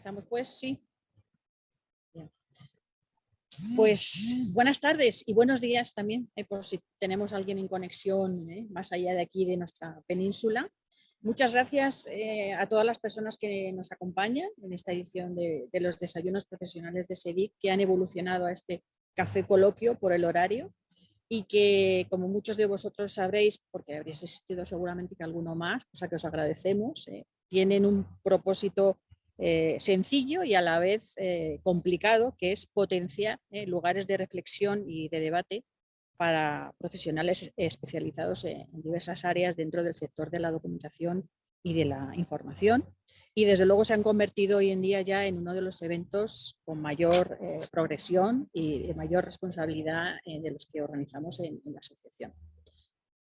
Empezamos pues, sí. Bien. Pues buenas tardes y buenos días también, por si tenemos a alguien en conexión más allá de aquí de nuestra península. Muchas gracias a todas las personas que nos acompañan en esta edición de los desayunos profesionales de SEDIC, que han evolucionado a este café coloquio por el horario y que, como muchos de vosotros sabréis, porque habréis asistido seguramente que alguno más, cosa que os agradecemos, tienen un propósito sencillo y a la vez complicado, que es potenciar lugares de reflexión y de debate para profesionales especializados en diversas áreas dentro del sector de la documentación y de la información. Y desde luego se han convertido hoy en día ya en uno de los eventos con mayor progresión y de mayor responsabilidad de los que organizamos en la asociación.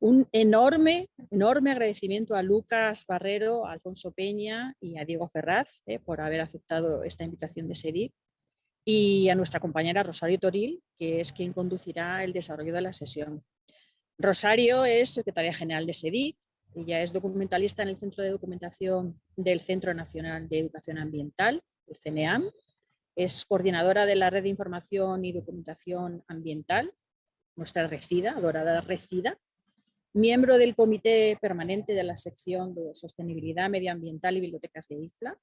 Un enorme agradecimiento a Lucas Barrero, a Alfonso Peña y a Diego Ferraz por haber aceptado esta invitación de SEDIC, y a nuestra compañera Rosario Toril, que es quien conducirá el desarrollo de la sesión. Rosario es secretaria general de SEDIC, ella es documentalista en el Centro de Documentación del Centro Nacional de Educación Ambiental, el CNEAM, es coordinadora de la Red de Información y Documentación Ambiental, nuestra RECIDA, adorada RECIDA, miembro del Comité Permanente de la Sección de Sostenibilidad Medioambiental y Bibliotecas de IFLA,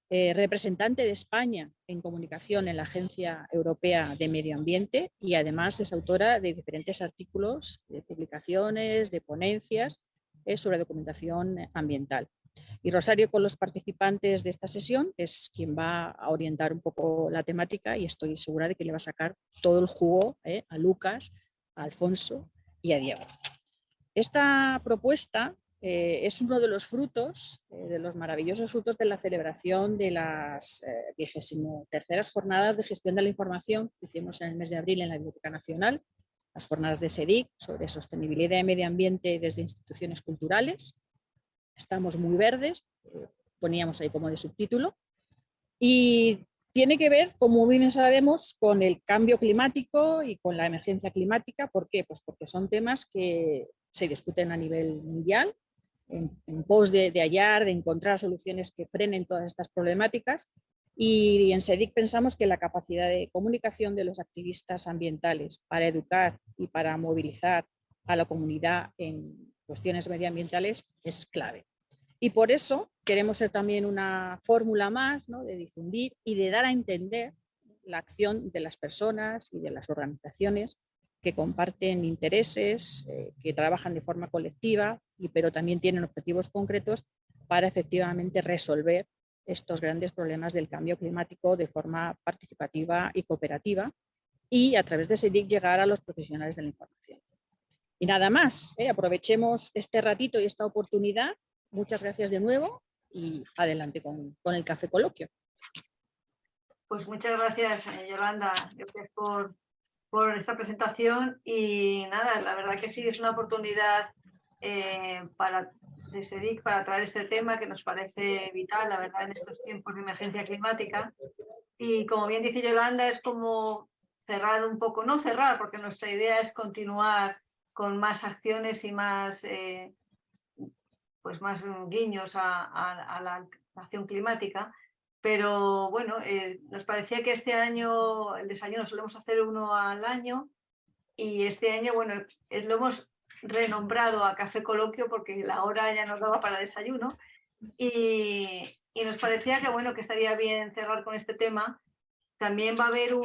representante de España en comunicación en la Agencia Europea de Medio Ambiente, y además es autora de diferentes artículos, de publicaciones, de ponencias sobre documentación ambiental. Y Rosario, con los participantes de esta sesión, es quien va a orientar un poco la temática, y estoy segura de que le va a sacar todo el jugo a Lucas, a Alfonso y a Diego. Esta propuesta es uno de los frutos, de los maravillosos frutos de la celebración de las 23ª Jornadas de Gestión de la Información que hicimos en el mes de abril en la Biblioteca Nacional, las jornadas de SEDIC sobre sostenibilidad y medio ambiente desde instituciones culturales. Estamos muy verdes, poníamos ahí como de subtítulo, y tiene que ver, como bien sabemos, con el cambio climático y con la emergencia climática. ¿Por qué? Pues porque son temas que se discuten a nivel mundial, en pos de hallar, de encontrar soluciones que frenen todas estas problemáticas. Y en SEDIC pensamos que la capacidad de comunicación de los activistas ambientales para educar y para movilizar a la comunidad en cuestiones medioambientales es clave. Y por eso queremos ser también una fórmula más, ¿no?, de difundir y de dar a entender la acción de las personas y de las organizaciones que comparten intereses, que trabajan de forma colectiva, pero también tienen objetivos concretos para efectivamente resolver estos grandes problemas del cambio climático de forma participativa y cooperativa, y a través de SEDIC llegar a los profesionales de la información. Y nada más, aprovechemos este ratito y esta oportunidad. Muchas gracias de nuevo y adelante con el café coloquio. Pues muchas gracias, Yolanda. Gracias por esta presentación, y nada, la verdad que sí, es una oportunidad de SEDIC para traer este tema que nos parece vital, la verdad, en estos tiempos de emergencia climática. Y como bien dice Yolanda, es como cerrar un poco, no cerrar, porque nuestra idea es continuar con más acciones y más, pues más guiños a la acción climática. Pero bueno, nos parecía que este año el desayuno solemos hacer uno al año, y este año, bueno, lo hemos renombrado a Café Coloquio porque la hora ya nos daba para desayuno, y nos parecía que, bueno, que estaría bien cerrar con este tema. También va a haber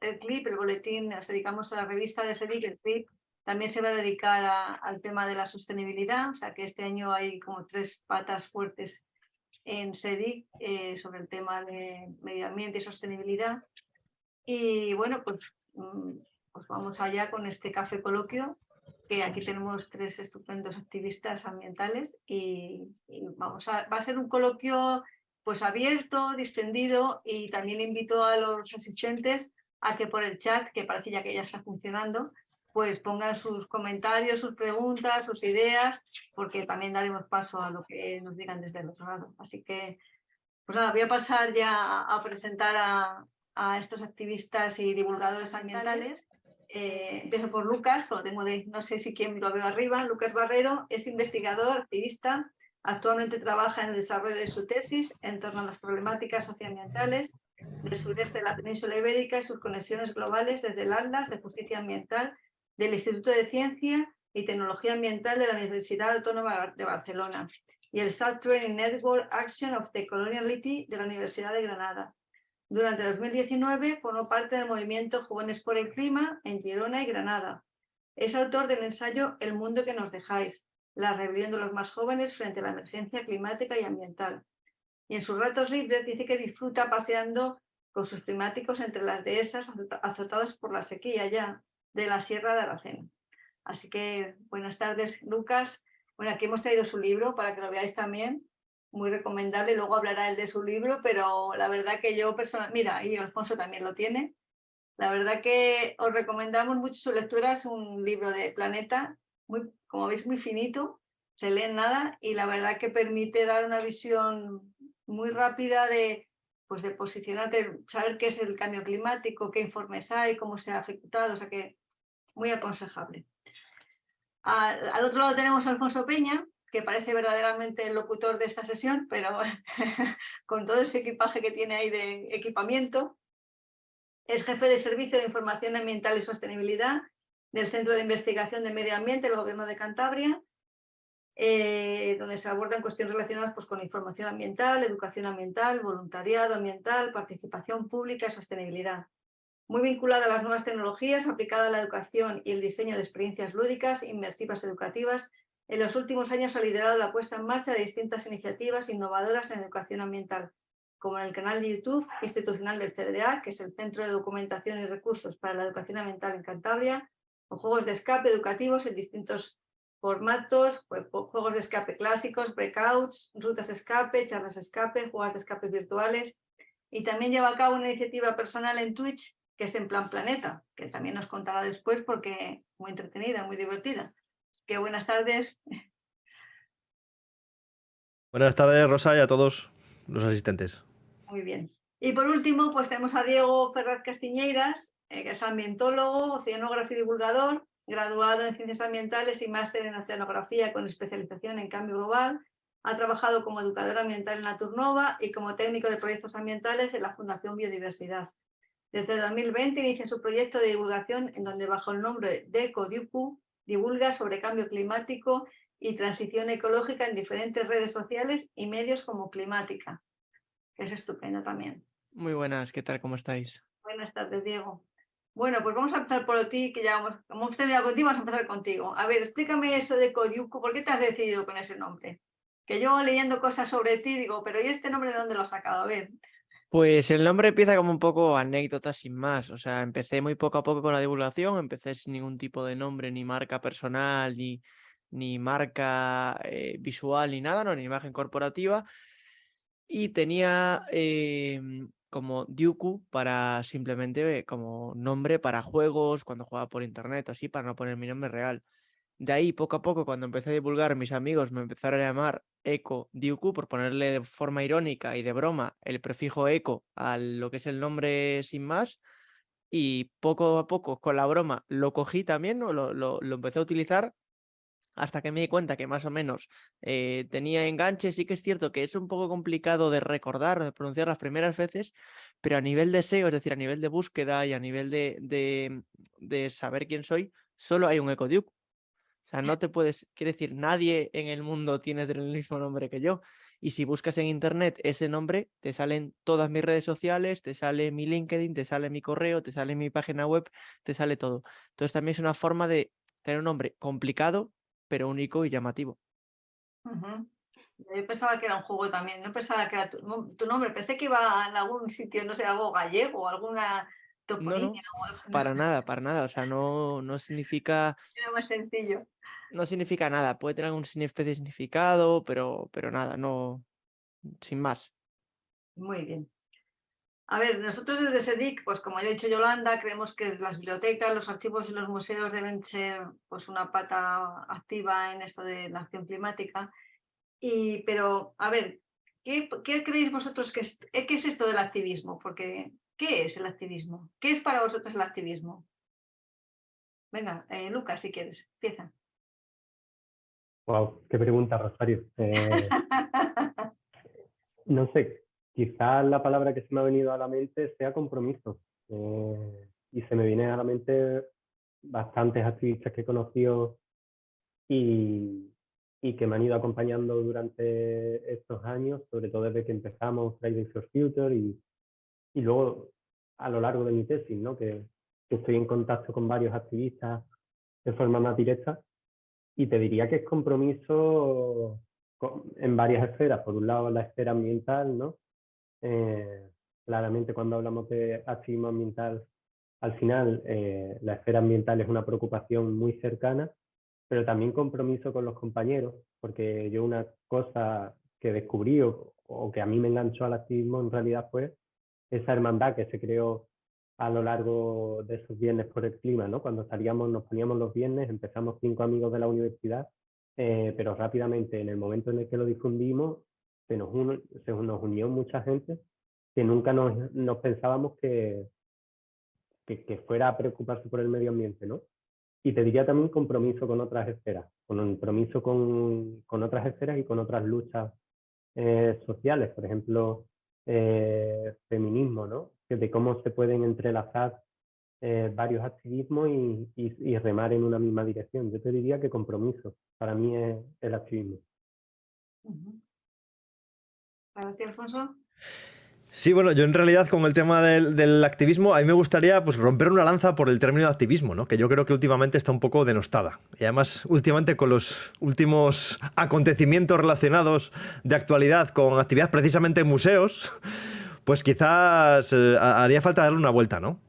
el clip, el boletín, nos dedicamos a la revista de SEDIC, el clip también se va a dedicar al tema de la sostenibilidad, o sea que este año hay como 3 patas fuertes en SEDIC sobre el tema de medio ambiente y sostenibilidad. Y bueno, pues vamos allá con este café coloquio, que aquí tenemos 3 estupendos activistas ambientales, y va a ser un coloquio pues abierto, distendido, y también invito a los asistentes a que por el chat, que parece ya que ya está funcionando, pues pongan sus comentarios, sus preguntas, sus ideas, porque también daremos paso a lo que nos digan desde el otro lado. Así que, pues nada, voy a pasar ya a presentar a estos activistas y divulgadores ambientales. Empiezo por Lucas, que lo tengo no sé si quién lo veo arriba. Lucas Barrero es investigador, activista, Actualmente trabaja en el desarrollo de su tesis en torno a las problemáticas socioambientales del sureste de la península ibérica y sus conexiones globales desde el Atlas de Justicia Ambiental del Instituto de Ciencia y Tecnología Ambiental de la Universidad Autónoma de Barcelona y el South Training Network Action of the Coloniality de la Universidad de Granada. Durante 2019 formó parte del movimiento Jóvenes por el Clima en Girona y Granada. Es autor del ensayo El mundo que nos dejáis, la rebelión de los más jóvenes frente a la emergencia climática y ambiental. Y en sus ratos libres dice que disfruta paseando con sus primáticos entre las dehesas azotados por la sequía ya de la Sierra de Aracena. Así que buenas tardes, Lucas. Bueno, aquí hemos traído su libro para que lo veáis también, muy recomendable. Luego hablará él de su libro, pero la verdad que yo personalmente, mira, y Alfonso también lo tiene. La verdad que os recomendamos mucho su lectura, es un libro de Planeta, muy, como veis, muy finito, se lee en nada y la verdad que permite dar una visión muy rápida de, pues de posicionarte, saber qué es el cambio climático, qué informes hay, cómo se ha ejecutado, o sea que muy aconsejable. Al otro lado tenemos a Alfonso Peña, que parece verdaderamente el locutor de esta sesión, pero con todo ese equipaje que tiene ahí de equipamiento. Es jefe de Servicio de Información Ambiental y Sostenibilidad del Centro de Investigación de Medio Ambiente del Gobierno de Cantabria, donde se abordan cuestiones relacionadas pues, con información ambiental, educación ambiental, voluntariado ambiental, participación pública y sostenibilidad. Muy vinculada a las nuevas tecnologías, aplicada a la educación y el diseño de experiencias lúdicas, inmersivas educativas, en los últimos años ha liderado la puesta en marcha de distintas iniciativas innovadoras en educación ambiental, como en el canal de YouTube institucional del CDA, que es el Centro de Documentación y Recursos para la Educación Ambiental en Cantabria, o juegos de escape educativos en distintos formatos, juegos de escape clásicos, breakouts, rutas de escape, charlas de escape, juegos de escape virtuales, y también lleva a cabo una iniciativa personal en Twitch, que es En Plan Planeta, que también nos contará después porque muy entretenida, muy divertida. Que buenas tardes. Buenas tardes, Rosa, y a todos los asistentes. Muy bien. Y por último, pues tenemos a Diego Ferraz Castiñeiras, que es ambientólogo, oceanógrafo y divulgador, graduado en Ciencias Ambientales y máster en Oceanografía con especialización en Cambio Global. Ha trabajado como educador ambiental en Naturnova y como técnico de proyectos ambientales en la Fundación Biodiversidad. Desde 2020 inicia su proyecto de divulgación en donde bajo el nombre de EcoDiucu divulga sobre cambio climático y transición ecológica en diferentes redes sociales y medios como Climática. Es estupendo también. Muy buenas, ¿qué tal? ¿Cómo estáis? Buenas tardes, Diego. Bueno, pues vamos a empezar por ti, que ya hemos terminado contigo, vamos a empezar contigo. A ver, explícame eso de Codiuco, ¿por qué te has decidido con ese nombre? Que yo leyendo cosas sobre ti digo, pero ¿y este nombre de dónde lo has sacado? A ver. Pues el nombre empieza como un poco anécdota sin más, o sea, empecé muy poco a poco con la divulgación, empecé sin ningún tipo de nombre, ni marca personal, ni marca visual, ni nada, no, ni imagen corporativa, y tenía como Diuku para simplemente como nombre para juegos, cuando jugaba por internet, así, para no poner mi nombre real. De ahí, poco a poco, cuando empecé a divulgar, mis amigos me empezaron a llamar Eco Diuku por ponerle de forma irónica y de broma el prefijo eco a lo que es el nombre sin más. Y poco a poco, con la broma, lo cogí también, ¿no? Lo empecé a utilizar hasta que me di cuenta que más o menos tenía enganche. Sí que es cierto que es un poco complicado de recordar, de pronunciar las primeras veces, pero a nivel de SEO, es decir, a nivel de búsqueda y a nivel de saber quién soy, solo hay un Eco Diuku. O sea, no te puedes, quiere decir, nadie en el mundo tiene el mismo nombre que yo. Y si buscas en internet ese nombre, te salen todas mis redes sociales, te sale mi LinkedIn, te sale mi correo, te sale mi página web, te sale todo. Entonces también es una forma de tener un nombre complicado, pero único y llamativo. Yo pensaba que era un juego también, no pensaba que era tu nombre, pensé que iba en algún sitio, no sé, algo gallego, alguna No, toponimia no, o algo. para nada, para nada. O sea, no significa, Era más sencillo. no significa nada. Puede tener algún especie de significado, pero nada, no, sin más. Muy bien. A ver, nosotros desde SEDIC, pues como ya ha dicho Yolanda, creemos que las bibliotecas, los archivos y los museos deben ser pues, una pata activa en esto de la acción climática. Pero, a ver, ¿qué creéis vosotros qué es esto del activismo? Porque, ¿qué es el activismo? ¿Qué es para vosotros el activismo? Venga, Lucas, si quieres, empieza. Wow, qué pregunta, Rosario. No sé, quizás la palabra que se me ha venido a la mente sea compromiso. Y se me viene a la mente bastantes activistas que he conocido y, y que me han ido acompañando durante estos años, sobre todo desde que empezamos Fridays for Future y luego a lo largo de mi tesis, ¿no? Que estoy en contacto con varios activistas de forma más directa. Y te diría que es compromiso en varias esferas. Por un lado, la esfera ambiental, ¿no? Claramente, cuando hablamos de activismo ambiental, al final la esfera ambiental es una preocupación muy cercana, pero también compromiso con los compañeros, porque yo una cosa que descubrí o que a mí me enganchó al activismo en realidad fue esa hermandad que se creó a lo largo de esos viernes por el clima, ¿no? Cuando salíamos, nos poníamos los viernes, empezamos 5 amigos de la universidad, pero rápidamente, en el momento en el que lo difundimos, nos unió mucha gente que nunca nos pensábamos que fuera a preocuparse por el medio ambiente, ¿no? Y te diría también compromiso con otras esferas, compromiso con otras esferas y con otras luchas sociales, por ejemplo, feminismo, ¿no? De cómo se pueden entrelazar varios activismos y remar en una misma dirección. Yo te diría que compromiso para mí es el activismo. ¿Para ti, Alfonso? Sí, bueno, yo en realidad con el tema del activismo, a mí me gustaría pues, romper una lanza por el término de activismo, ¿no? Que yo creo que últimamente está un poco denostada. Y además, últimamente con los últimos acontecimientos relacionados de actualidad con actividad precisamente en museos, pues quizás haría falta darle una vuelta, ¿no?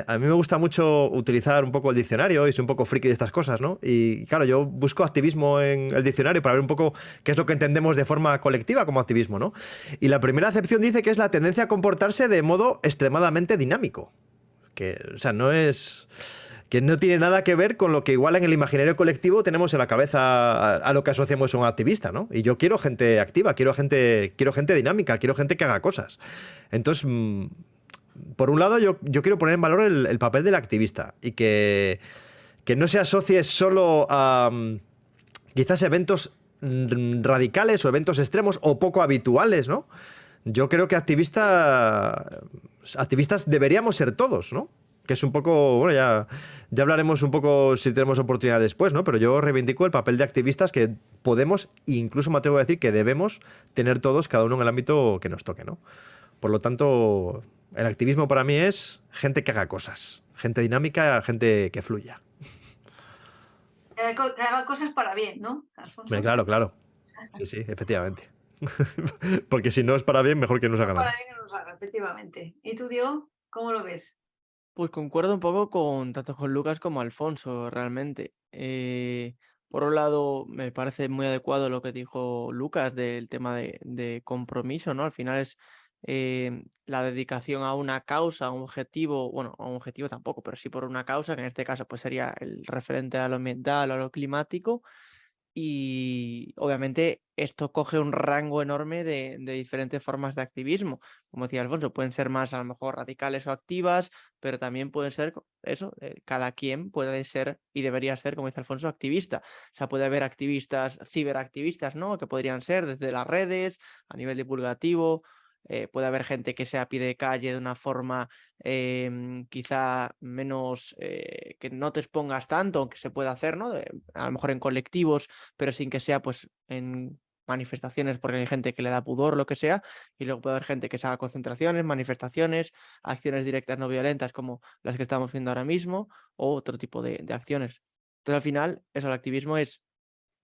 A mí me gusta mucho utilizar un poco el diccionario y soy un poco friki de estas cosas, ¿no? Y claro, yo busco activismo en el diccionario para ver un poco qué es lo que entendemos de forma colectiva como activismo, ¿no? Y la primera acepción dice que es la tendencia a comportarse de modo extremadamente dinámico. Que, o sea, no es... que no tiene nada que ver con lo que igual en el imaginario colectivo tenemos en la cabeza a lo que asociamos a un activista, ¿no? Y yo quiero gente activa, quiero gente dinámica, quiero gente que haga cosas. Entonces, por un lado, yo quiero poner en valor el papel del activista y que no se asocie solo a quizás eventos radicales o eventos extremos o poco habituales, ¿no? Yo creo que activistas deberíamos ser todos, ¿no? Que es un poco, bueno, ya hablaremos un poco si tenemos oportunidad después, ¿no? Pero yo reivindico el papel de activistas que podemos, e incluso me atrevo a decir que debemos tener todos, cada uno en el ámbito que nos toque, ¿no? Por lo tanto, el activismo para mí es gente que haga cosas, gente dinámica, gente que fluya. Que haga cosas para bien, ¿no, Alfonso? Claro. Sí, efectivamente. Porque si no es para bien, mejor que no se haga nada. Para bien que nos haga, efectivamente. ¿Y tú, Diego, cómo lo ves? Pues concuerdo un poco tanto con Lucas como Alfonso, realmente. Por un lado, me parece muy adecuado lo que dijo Lucas del tema de compromiso, ¿no? Al final es la dedicación a una causa, a un objetivo, bueno, a un objetivo tampoco, pero sí por una causa, que en este caso pues sería el referente a lo ambiental o a lo climático. Y obviamente esto coge un rango enorme de diferentes formas de activismo. Como decía Alfonso, pueden ser más a lo mejor radicales o activas, pero también pueden ser eso, cada quien puede ser y debería ser, como dice Alfonso, activista. O sea, puede haber activistas, ciberactivistas, ¿no? Que podrían ser desde las redes, a nivel divulgativo. Puede haber gente que sea a pie de calle de una forma quizá menos, que no te expongas tanto, aunque se pueda hacer, ¿no? A lo mejor en colectivos, pero sin que sea pues en manifestaciones, porque hay gente que le da pudor, lo que sea, y luego puede haber gente que se haga concentraciones, manifestaciones, acciones directas no violentas como las que estamos viendo ahora mismo, o otro tipo de acciones. Entonces, al final, eso, el activismo es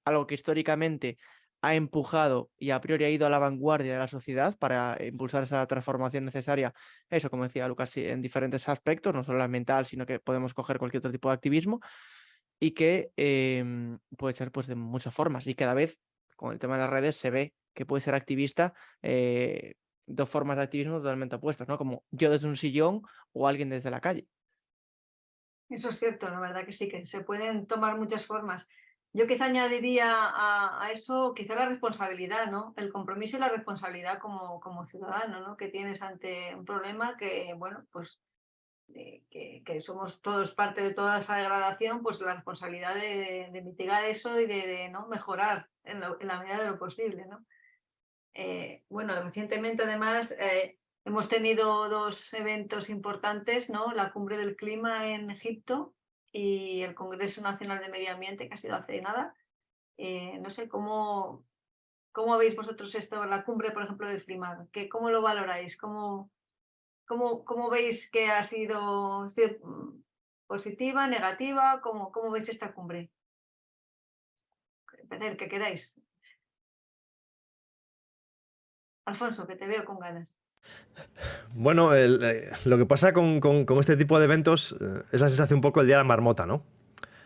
algo que históricamente ha empujado y a priori ha ido a la vanguardia de la sociedad para impulsar esa transformación necesaria, eso, como decía Lucas, en diferentes aspectos, no solo el ambiental, sino que podemos coger cualquier otro tipo de activismo y que puede ser pues de muchas formas y cada vez con el tema de las redes se ve que puede ser activista dos formas de activismo totalmente opuestas, ¿no? Como yo desde un sillón o alguien desde la calle. Eso es cierto, la verdad que sí, que se pueden tomar muchas formas. Yo quizá añadiría a eso quizá la responsabilidad, ¿no? El compromiso y la responsabilidad como ciudadano, ¿no? Que tienes ante un problema que, bueno, pues que somos todos parte de toda esa degradación, pues la responsabilidad de mitigar eso y de ¿no? mejorar en la medida de lo posible, ¿no? Bueno, recientemente además hemos tenido 2 eventos importantes, ¿no? La Cumbre del Clima en Egipto y el Congreso Nacional de Medio Ambiente, que ha sido hace nada. No sé, ¿cómo veis vosotros esto, la cumbre, por ejemplo, del clima? ¿Cómo lo valoráis? ¿Cómo veis que ha sido positiva, negativa? ¿Cómo veis esta cumbre? Empezar, que queráis. Alfonso, que te veo con ganas. Bueno, lo que pasa con este tipo de eventos es la sensación un poco el día de la marmota, ¿no?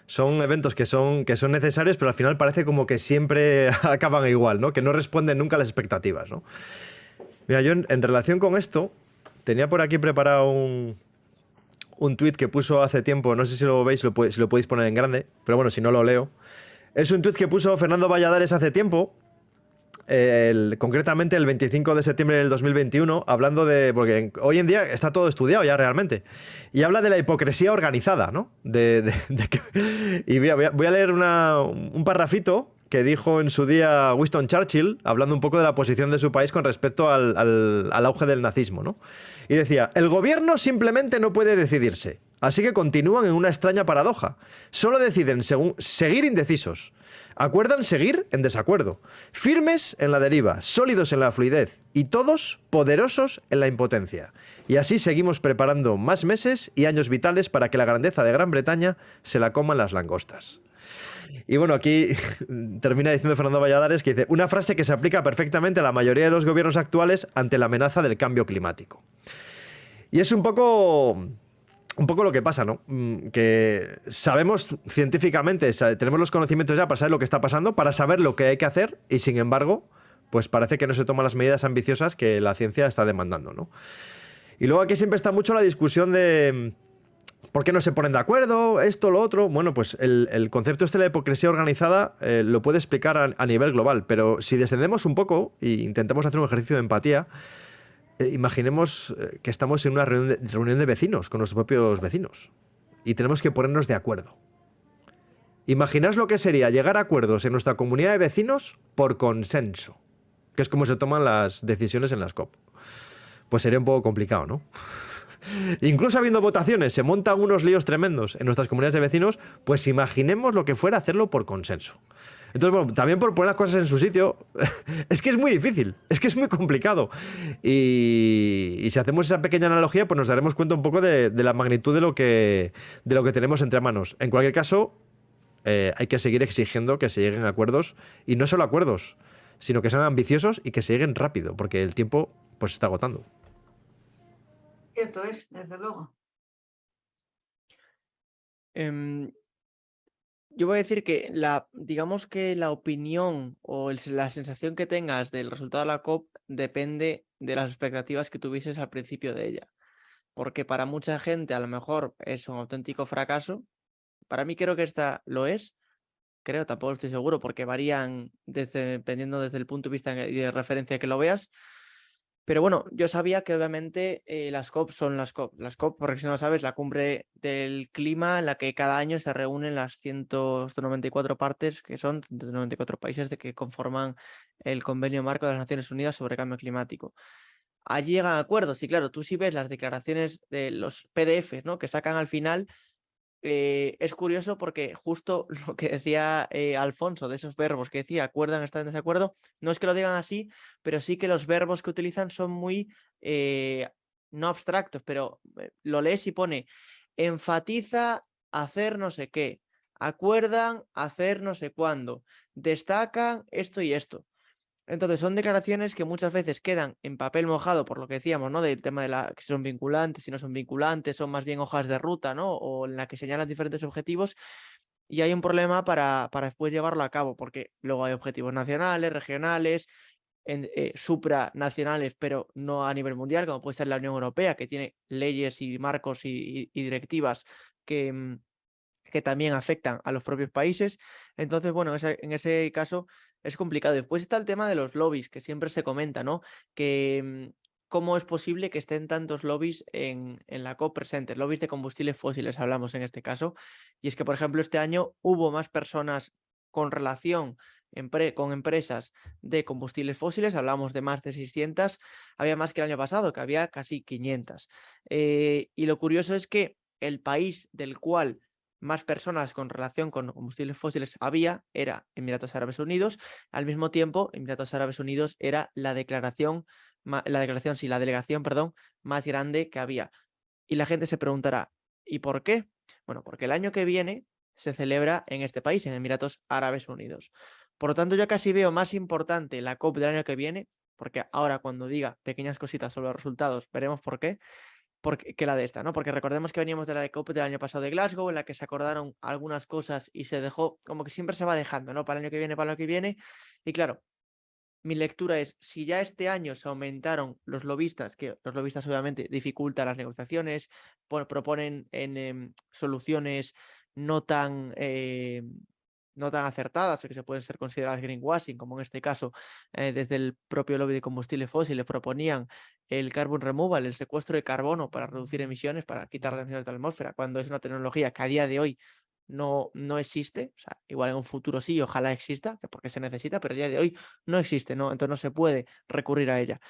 Son eventos que son necesarios, pero al final parece como que siempre acaban igual, ¿no? Que no responden nunca a las expectativas, ¿no? Mira, yo en relación con esto, tenía por aquí preparado un tuit que puso hace tiempo, no sé si lo veis, si lo podéis poner en grande, pero bueno, si no lo leo. Es un tuit que puso Fernando Valladares hace tiempo, concretamente el 25 de septiembre del 2021, hablando de... Porque hoy en día está todo estudiado ya realmente. Y habla de la hipocresía organizada, ¿no? Y voy a leer un parrafito que dijo en su día Winston Churchill, hablando un poco de la posición de su país con respecto al auge del nazismo, ¿no? Y decía, el gobierno simplemente no puede decidirse, así que continúan en una extraña paradoja. Solo deciden seguir indecisos. Acuerdan seguir en desacuerdo, firmes en la deriva, sólidos en la fluidez y todos poderosos en la impotencia. Y así seguimos preparando más meses y años vitales para que la grandeza de Gran Bretaña se la coman las langostas. Y bueno, aquí termina diciendo Fernando Valladares que dice una frase que se aplica perfectamente a la mayoría de los gobiernos actuales ante la amenaza del cambio climático. Y es un poco lo que pasa, ¿no? Que sabemos científicamente, tenemos los conocimientos ya para saber lo que está pasando, para saber lo que hay que hacer y sin embargo, pues parece que no se toman las medidas ambiciosas que la ciencia está demandando, ¿no? Y luego aquí siempre está mucho la discusión de ¿por qué no se ponen de acuerdo? Esto, lo otro. Bueno, pues el concepto este de la hipocresía organizada lo puede explicar a nivel global, pero si descendemos un poco e intentamos hacer un ejercicio de empatía, imaginemos que estamos en una reunión de vecinos, con nuestros propios vecinos, y tenemos que ponernos de acuerdo. Imaginaos lo que sería llegar a acuerdos en nuestra comunidad de vecinos por consenso, que es como se toman las decisiones en las COP. Pues sería un poco complicado, ¿no? Incluso habiendo votaciones, se montan unos líos tremendos en nuestras comunidades de vecinos, pues imaginemos lo que fuera hacerlo por consenso. Entonces, bueno, también por poner las cosas en su sitio, es que es muy difícil, es que es muy complicado. Y si hacemos esa pequeña analogía, pues nos daremos cuenta un poco de la magnitud de lo que tenemos entre manos. En cualquier caso, hay que seguir exigiendo que se lleguen a acuerdos, y no solo acuerdos, sino que sean ambiciosos y que se lleguen rápido, porque el tiempo pues se está agotando. Cierto es, desde luego. Yo voy a decir que digamos que la opinión o la sensación que tengas del resultado de la COP depende de las expectativas que tuvieses al principio de ella. Porque para mucha gente a lo mejor es un auténtico fracaso. Para mí creo que esta lo es. Creo, tampoco estoy seguro porque varían dependiendo desde el punto de vista y de referencia que lo veas. Pero bueno, yo sabía que obviamente las COP son las COP. Las COP, porque si no lo sabes, la cumbre del clima en la que cada año se reúnen las 194 partes, que son 194 países de que conforman el Convenio Marco de las Naciones Unidas sobre Cambio Climático. Allí llegan acuerdos y claro, tú sí ves las declaraciones de los PDFs, ¿no?, que sacan al final. Es curioso porque justo lo que decía Alfonso de esos verbos que decía acuerdan, están en desacuerdo, no es que lo digan así, pero sí que los verbos que utilizan son muy no abstractos, pero lo lees y pone enfatiza hacer no sé qué, acuerdan hacer no sé cuándo, destacan esto y esto. Entonces son declaraciones que muchas veces quedan en papel mojado, por lo que decíamos, ¿no?, del tema de si son vinculantes, si no son vinculantes, son más bien hojas de ruta, ¿no?, o en la que señalan diferentes objetivos, y hay un problema para después llevarlo a cabo, porque luego hay objetivos nacionales, regionales, supranacionales, pero no a nivel mundial, como puede ser la Unión Europea, que tiene leyes y marcos y directivas que también afectan a los propios países. Entonces, bueno, en ese caso es complicado. Después está el tema de los lobbies, que siempre se comenta, ¿no?, que cómo es posible que estén tantos lobbies en la COP presentes, lobbies de combustibles fósiles hablamos en este caso, y es que, por ejemplo, este año hubo más personas con relación con empresas de combustibles fósiles, hablamos de más de 600, había más que el año pasado, que había casi 500. Y lo curioso es que el país del cual más personas con relación con combustibles fósiles había era Emiratos Árabes Unidos. Al mismo tiempo, Emiratos Árabes Unidos era la delegación, perdón, más grande que había. Y la gente se preguntará, ¿y por qué? Bueno, porque el año que viene se celebra en este país, en Emiratos Árabes Unidos. Por lo tanto, yo casi veo más importante la COP del año que viene, porque ahora cuando diga pequeñas cositas sobre los resultados, veremos por qué, que la de esta, ¿no? Porque recordemos que veníamos de la de COP del año pasado de Glasgow, en la que se acordaron algunas cosas y se dejó, como que siempre se va dejando, ¿no? Para el año que viene, para el año que viene. Y claro, mi lectura es, si ya este año se aumentaron los lobistas, que los lobistas obviamente dificultan las negociaciones, proponen soluciones no tan, no tan acertadas o que se pueden ser consideradas greenwashing, como en este caso desde el propio lobby de combustibles fósiles proponían el carbon removal, el secuestro de carbono para reducir emisiones, para quitar las emisiones de la atmósfera, cuando es una tecnología que a día de hoy no existe, o sea, igual en un futuro sí, ojalá exista, porque se necesita, pero a día de hoy no existe, ¿no? Entonces no se puede recurrir a ella.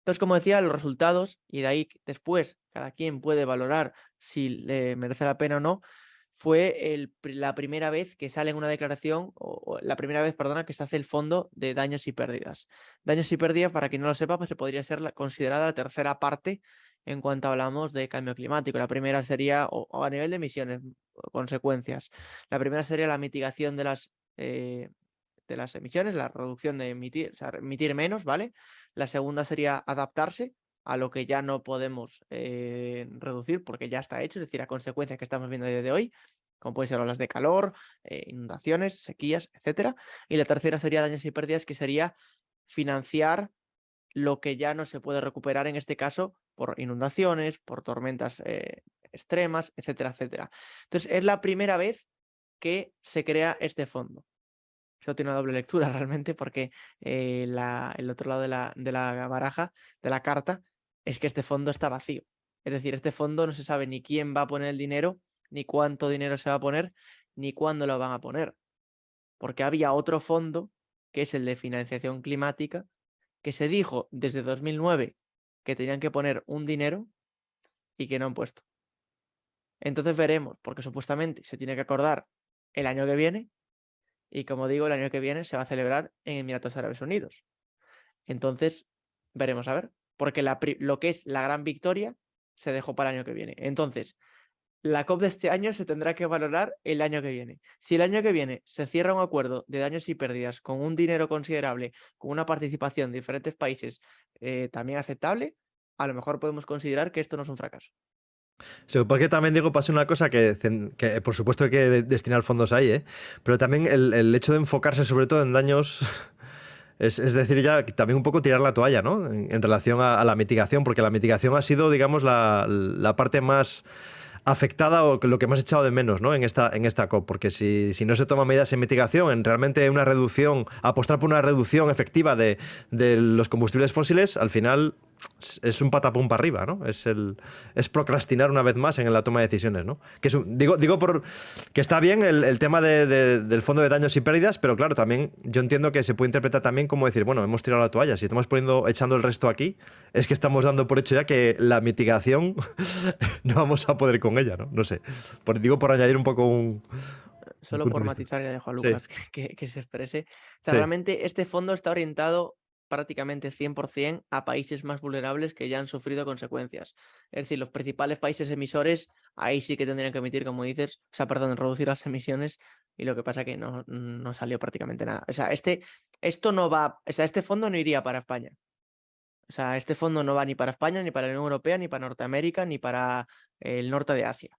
Entonces, como decía, los resultados, y de ahí después cada quien puede valorar si le merece la pena o no, fue la primera vez que sale en una declaración, o la primera vez, perdona, que se hace el fondo de daños y pérdidas. Daños y pérdidas, para quien no lo sepa, pues se podría ser considerada la tercera parte en cuanto hablamos de cambio climático. La primera sería, o a nivel de emisiones, consecuencias. La primera sería la mitigación de las emisiones, la reducción de emitir, o sea, emitir menos, ¿vale? La segunda sería adaptarse a lo que ya no podemos reducir porque ya está hecho, es decir, a consecuencias que estamos viendo a día de hoy, como pueden ser olas de calor, inundaciones, sequías, etcétera. Y la tercera sería daños y pérdidas, que sería financiar lo que ya no se puede recuperar, en este caso, por inundaciones, por tormentas extremas, etcétera, etcétera. Entonces, es la primera vez que se crea este fondo. Eso tiene una doble lectura realmente, porque el otro lado de la baraja, de la carta, es que este fondo está vacío. Es decir, este fondo no se sabe ni quién va a poner el dinero, ni cuánto dinero se va a poner, ni cuándo lo van a poner. Porque había otro fondo, que es el de financiación climática, que se dijo desde 2009 que tenían que poner un dinero y que no han puesto. Entonces veremos, porque supuestamente se tiene que acordar el año que viene. Y como digo, el año que viene se va a celebrar en Emiratos Árabes Unidos. Entonces, veremos a ver. Porque lo que es la gran victoria se dejó para el año que viene. Entonces, la COP de este año se tendrá que valorar el año que viene. Si el año que viene se cierra un acuerdo de daños y pérdidas con un dinero considerable, con una participación de diferentes países también aceptable, a lo mejor podemos considerar que esto no es un fracaso. Sí, porque también digo, pasa una cosa que por supuesto hay que destinar fondos ahí, ¿eh? Pero también el hecho de enfocarse sobre todo en daños, es decir, ya también un poco tirar la toalla, ¿no? En relación a la mitigación, porque la mitigación ha sido, digamos, la parte más afectada o lo que más he echado de menos, ¿no? en esta COP, porque si no se toman medidas en mitigación, en realmente una reducción, apostar por una reducción efectiva de los combustibles fósiles, al final es un patapum para arriba, ¿no? Es procrastinar una vez más en la toma de decisiones, ¿no? Que digo que está bien el tema del fondo de daños y pérdidas, pero claro, también yo entiendo que se puede interpretar también como decir, bueno, hemos tirado la toalla, si estamos echando el resto aquí, es que estamos dando por hecho ya que la mitigación no vamos a poder con ella, ¿no? No sé. Por añadir un poco Solo por matizar, ya dejo a Sí. Lucas que se exprese. O sea, Sí. realmente este fondo está orientado prácticamente 100% a países más vulnerables que ya han sufrido consecuencias. Es decir, los principales países emisores, ahí sí que tendrían que emitir, como dices, o sea, perdón, reducir las emisiones, y lo que pasa que no salió prácticamente nada. O sea, esto no va, o sea, este fondo no iría para España. O sea, este fondo no va ni para España, ni para la Unión Europea, ni para Norteamérica, ni para el norte de Asia.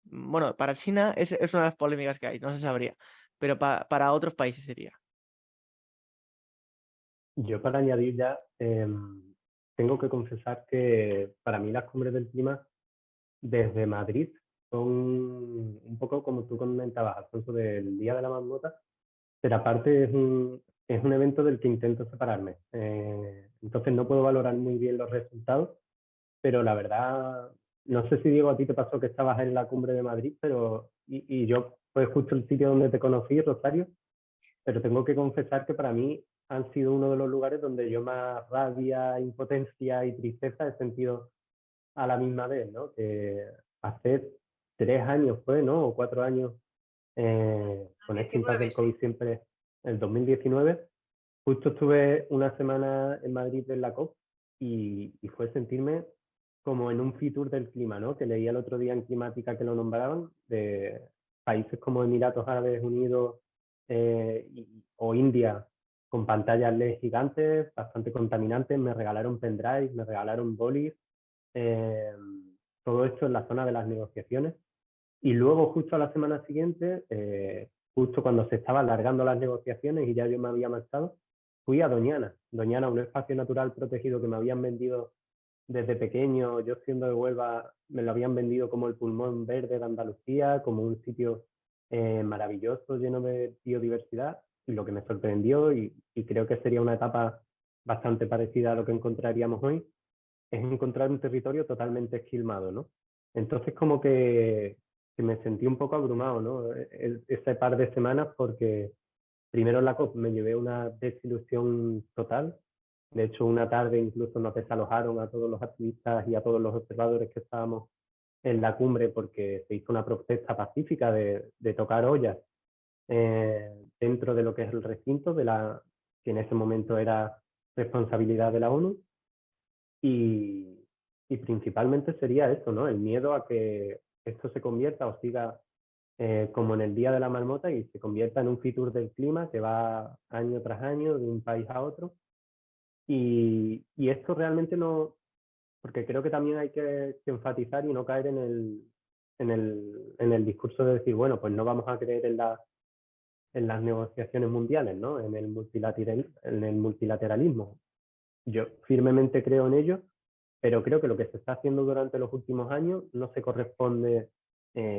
Bueno, para China es una de las polémicas que hay, no se sabría, pero para otros países sería. Yo para añadir ya, tengo que confesar que para mí las cumbres del clima desde Madrid son un poco como tú comentabas, Alfonso, del Día de la Marmota, pero aparte es un evento del que intento separarme. Entonces no puedo valorar muy bien los resultados, pero la verdad, no sé si Diego a ti te pasó que estabas en la cumbre de Madrid, pero y yo fue justo el sitio donde te conocí, Rosario, pero tengo que confesar que para mí han sido uno de los lugares donde yo más rabia, impotencia y tristeza he sentido a la misma vez, ¿no? Que hace 3 años fue, ¿no? O 4 años, con este impasse 19, del sí. COVID siempre, el 2019, justo estuve una semana en Madrid en la COP y fue sentirme como en un Fitur del clima, ¿no? Que leía el otro día en Climática que lo nombraban, de países como Emiratos Árabes Unidos o India, con pantallas LED gigantes, bastante contaminantes, me regalaron pendrive, me regalaron bolis, eh, todo esto en la zona de las negociaciones. Y luego, justo a la semana siguiente, justo cuando se estaban alargando las negociaciones y ya yo me había marchado, fui a Doñana. Doñana, un espacio natural protegido que me habían vendido desde pequeño. Yo siendo de Huelva, me lo habían vendido como el pulmón verde de Andalucía, como un sitio maravilloso, lleno de biodiversidad. Y lo que me sorprendió, y creo que sería una etapa bastante parecida a lo que encontraríamos hoy, es encontrar un territorio totalmente esquilmado, ¿no? Entonces como que me sentí un poco abrumado, ¿no? Ese par de semanas porque primero en la COP me llevé una desilusión total. De hecho, una tarde incluso nos desalojaron a todos los activistas y a todos los observadores que estábamos en la cumbre porque se hizo una protesta pacífica de tocar ollas dentro de lo que es el recinto, que en ese momento era responsabilidad de la ONU. Y principalmente sería eso, ¿no? El miedo a que esto se convierta o siga como en el Día de la Marmota y se convierta en un Fitur del clima que va año tras año de un país a otro. Y esto realmente no, porque creo que también hay que enfatizar y no caer en el discurso de decir, bueno, pues no vamos a creer en las negociaciones mundiales, ¿no? En el multilateralismo. Yo firmemente creo en ello, pero creo que lo que se está haciendo durante los últimos años no se corresponde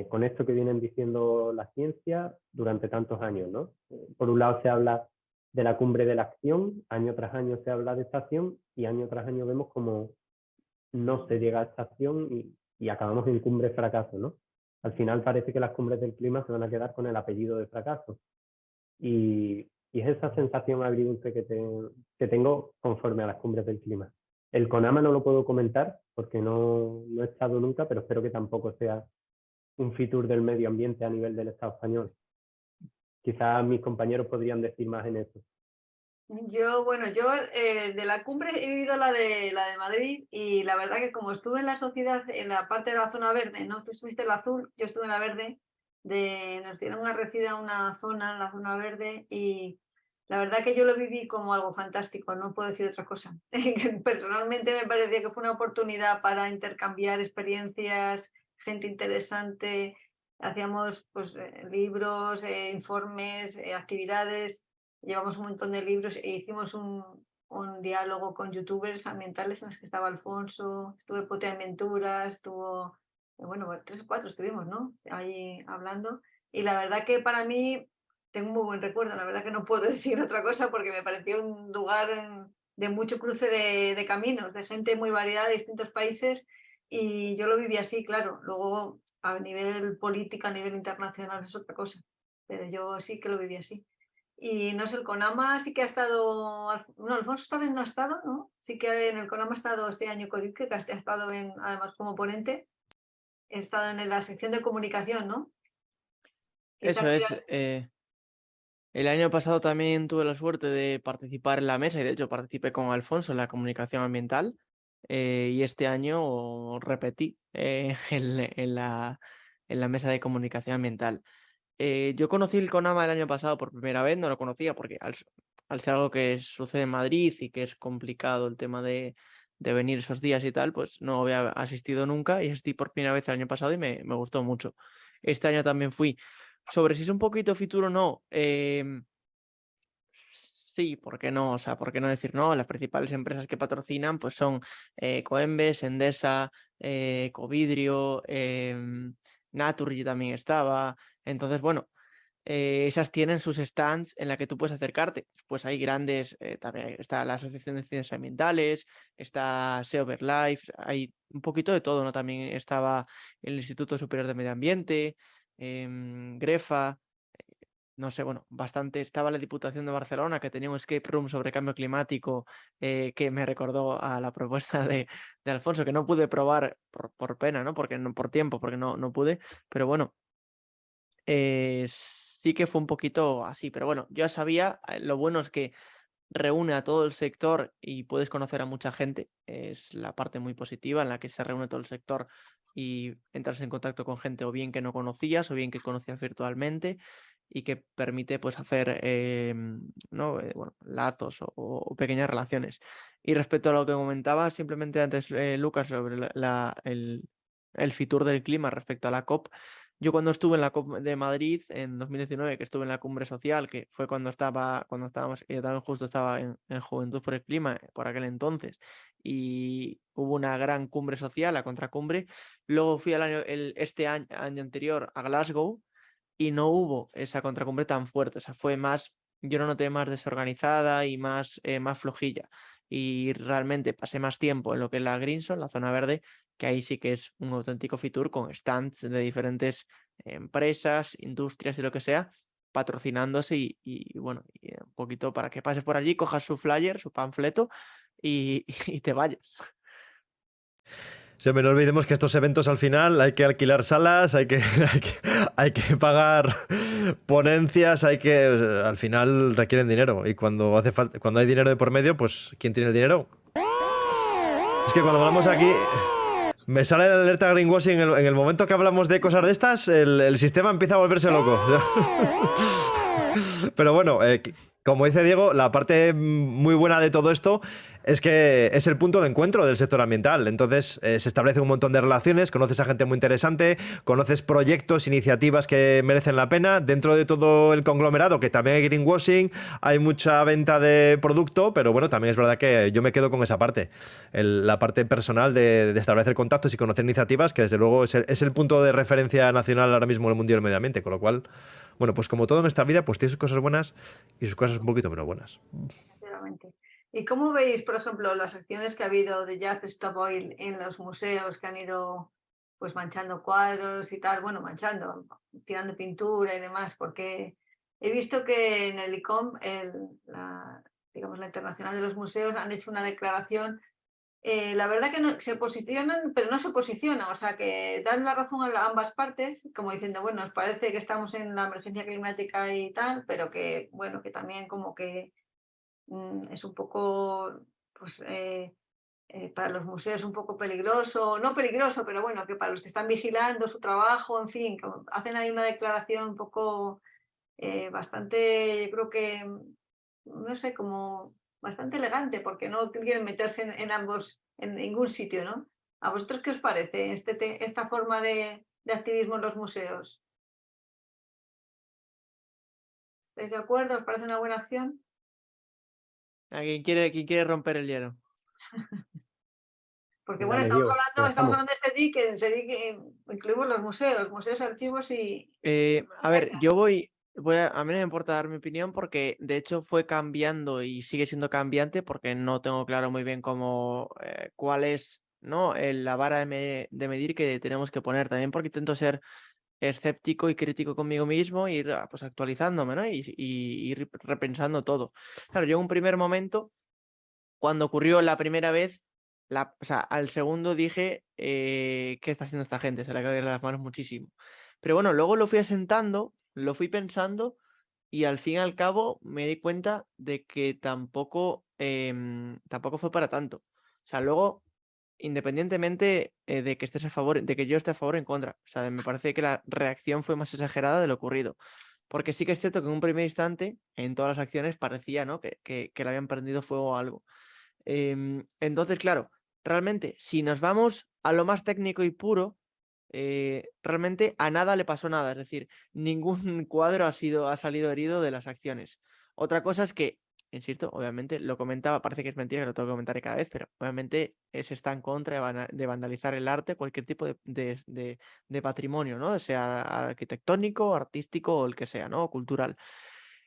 con esto que vienen diciendo la ciencia durante tantos años, ¿no? Por un lado se habla de la cumbre de la acción, año tras año se habla de esta acción y año tras año vemos como no se llega a esta acción y acabamos en cumbre fracaso, ¿no? Al final parece que las cumbres del clima se van a quedar con el apellido de fracaso. Y es esa sensación agridulce que tengo conforme a las cumbres del clima. El CONAMA no lo puedo comentar porque no he estado nunca, pero espero que tampoco sea un Fitur del medio ambiente a nivel del Estado español. Quizás mis compañeros podrían decir más en eso. Yo de la cumbre he vivido la de Madrid y la verdad que como estuve en la sociedad, en la parte de la zona verde, ¿no? Tú estuviste en la azul, yo estuve en la verde, nos dieron una recida a una zona, en la zona verde, y la verdad que yo lo viví como algo fantástico, no puedo decir otra cosa. Personalmente me parecía que fue una oportunidad para intercambiar experiencias, gente interesante, hacíamos pues, libros, informes, actividades. Llevamos un montón de libros e hicimos un diálogo con youtubers ambientales en los que estaba Alfonso, estuve Pote Ventura, estuvo, bueno, 3 o 4 estuvimos, ¿no? Ahí hablando. Y la verdad que para mí tengo un muy buen recuerdo, la verdad que no puedo decir otra cosa porque me pareció un lugar de mucho cruce de caminos, de gente muy variada de distintos países y yo lo viví así, claro. Luego a nivel político, a nivel internacional es otra cosa, pero yo sí que lo viví así. Y no sé, el CONAMA sí que ha estado, no, Alfonso esta vez no ha estado, ¿no? Sí que en el CONAMA ha estado este año Codique, que ha estado además como ponente, he estado en la sección de comunicación, ¿no? Eso es. El año pasado también tuve la suerte de participar en la mesa y de hecho participé con Alfonso en la comunicación ambiental y este año repetí en la mesa de comunicación ambiental. Yo conocí el CONAMA el año pasado por primera vez, no lo conocía porque al ser algo que sucede en Madrid y que es complicado el tema de venir esos días y tal, pues no había asistido nunca y asistí por primera vez el año pasado y me gustó mucho. Este año también fui. Sobre si es un poquito futuro o no, sí, ¿por qué no? O sea, ¿por qué no decir no? Las principales empresas que patrocinan pues son Coembes, Endesa, Ecovidrio, Naturgy también estaba. Entonces, bueno, esas tienen sus stands en la que tú puedes acercarte. Pues hay grandes, también está la Asociación de Ciencias Ambientales, está SEO Life, hay un poquito de todo, ¿no? También estaba el Instituto Superior de Medio Ambiente, Grefa, no sé, bueno, bastante. Estaba la Diputación de Barcelona, que tenía un escape room sobre cambio climático, que me recordó a la propuesta de Alfonso, que no pude probar por pena, ¿no? Porque no, por tiempo, porque no pude, pero bueno. Sí que fue un poquito así, pero bueno, yo sabía, lo bueno es que reúne a todo el sector y puedes conocer a mucha gente, es la parte muy positiva en la que se reúne todo el sector y entras en contacto con gente o bien que no conocías o bien que conocías virtualmente y que permite pues hacer ¿no? Bueno, lazos o pequeñas relaciones. Y respecto a lo que comentaba simplemente antes Lucas sobre el Fitur del clima respecto a la COP, yo cuando estuve en la COP de Madrid en 2019, que estuve en la cumbre social, que fue cuando estábamos, yo también justo estaba en Juventud por el Clima por aquel entonces, y hubo una gran cumbre social, la contracumbre. Luego fui este año anterior a Glasgow y no hubo esa contracumbre tan fuerte, o sea, yo lo noté más desorganizada y más flojilla. Y realmente pasé más tiempo en lo que es la Greenson, la zona verde, que ahí sí que es un auténtico Fitur con stands de diferentes empresas, industrias y lo que sea, patrocinándose bueno, y un poquito para que pases por allí, cojas su flyer, su panfleto y te vayas. Sí, no olvidemos que estos eventos al final hay que alquilar salas, hay que pagar ponencias, al final requieren dinero. Y cuando hay dinero de por medio, pues ¿quién tiene el dinero? Es que cuando hablamos aquí, me sale la alerta greenwashing en el momento que hablamos de cosas de estas, el sistema empieza a volverse loco. Pero bueno, como dice Diego, la parte muy buena de todo esto es que es el punto de encuentro del sector ambiental. Entonces se establecen un montón de relaciones, conoces a gente muy interesante, conoces proyectos, iniciativas que merecen la pena. Dentro de todo el conglomerado, que también hay greenwashing, hay mucha venta de producto, pero bueno, también es verdad que yo me quedo con esa parte, la parte personal de establecer contactos y conocer iniciativas, que desde luego es el punto de referencia nacional ahora mismo en el mundo del medio ambiente, con lo cual, bueno, pues como todo en esta vida, pues tiene sus cosas buenas y sus cosas un poquito menos buenas. Sinceramente. ¿Y cómo veis, por ejemplo, las acciones que ha habido de Just Stop Oil en los museos que han ido pues manchando cuadros y tal? Bueno, manchando, tirando pintura y demás, porque he visto que en el ICOM, digamos, la Internacional de los Museos, han hecho una declaración. La verdad que no, se posicionan, pero no se posicionan, o sea, que dan la razón a ambas partes, como diciendo, bueno, nos parece que estamos en la emergencia climática y tal, pero que, bueno, que también como que es un poco, pues, para los museos un poco peligroso, no peligroso, pero bueno, que para los que están vigilando su trabajo, en fin, hacen ahí una declaración un poco bastante, yo creo que, no sé, como bastante elegante, porque no quieren meterse en ningún sitio, ¿no? ¿A vosotros qué os parece esta forma de activismo en los museos? ¿Estáis de acuerdo? ¿Os parece una buena acción? ¿A quién quiere romper el hielo? Porque bueno, Dale, estamos Diego, hablando de SEDIC, que en SEDIC incluimos los museos, archivos y... A ver, Venga. a mí no me importa dar mi opinión porque de hecho fue cambiando y sigue siendo cambiante porque no tengo claro muy bien cuál es, ¿no? La vara de medir que tenemos que poner. También porque intento ser escéptico y crítico conmigo mismo e ir pues actualizándome, ¿no? Y ir repensando todo. Claro, yo en un primer momento, cuando ocurrió la primera vez, o sea, al segundo dije, ¿qué está haciendo esta gente? Se le caen las manos muchísimo. Pero bueno, luego lo fui asentando, lo fui pensando y al fin y al cabo me di cuenta de que tampoco fue para tanto. O sea, luego, independientemente de que estés a favor, de que yo esté a favor o en contra, o sea, me parece que la reacción fue más exagerada de lo ocurrido. Porque sí que es cierto que en un primer instante, en todas las acciones, parecía, ¿no? que le habían prendido fuego o algo. Entonces, claro, realmente, si nos vamos a lo más técnico y puro, realmente a nada le pasó nada. Es decir, ningún cuadro ha salido herido de las acciones. Otra cosa es que insisto, obviamente lo comentaba, parece que es mentira que lo tengo que comentar cada vez, pero obviamente se está en contra de vandalizar el arte, cualquier tipo de patrimonio, ¿no? Sea arquitectónico, artístico o el que sea, ¿no? O cultural.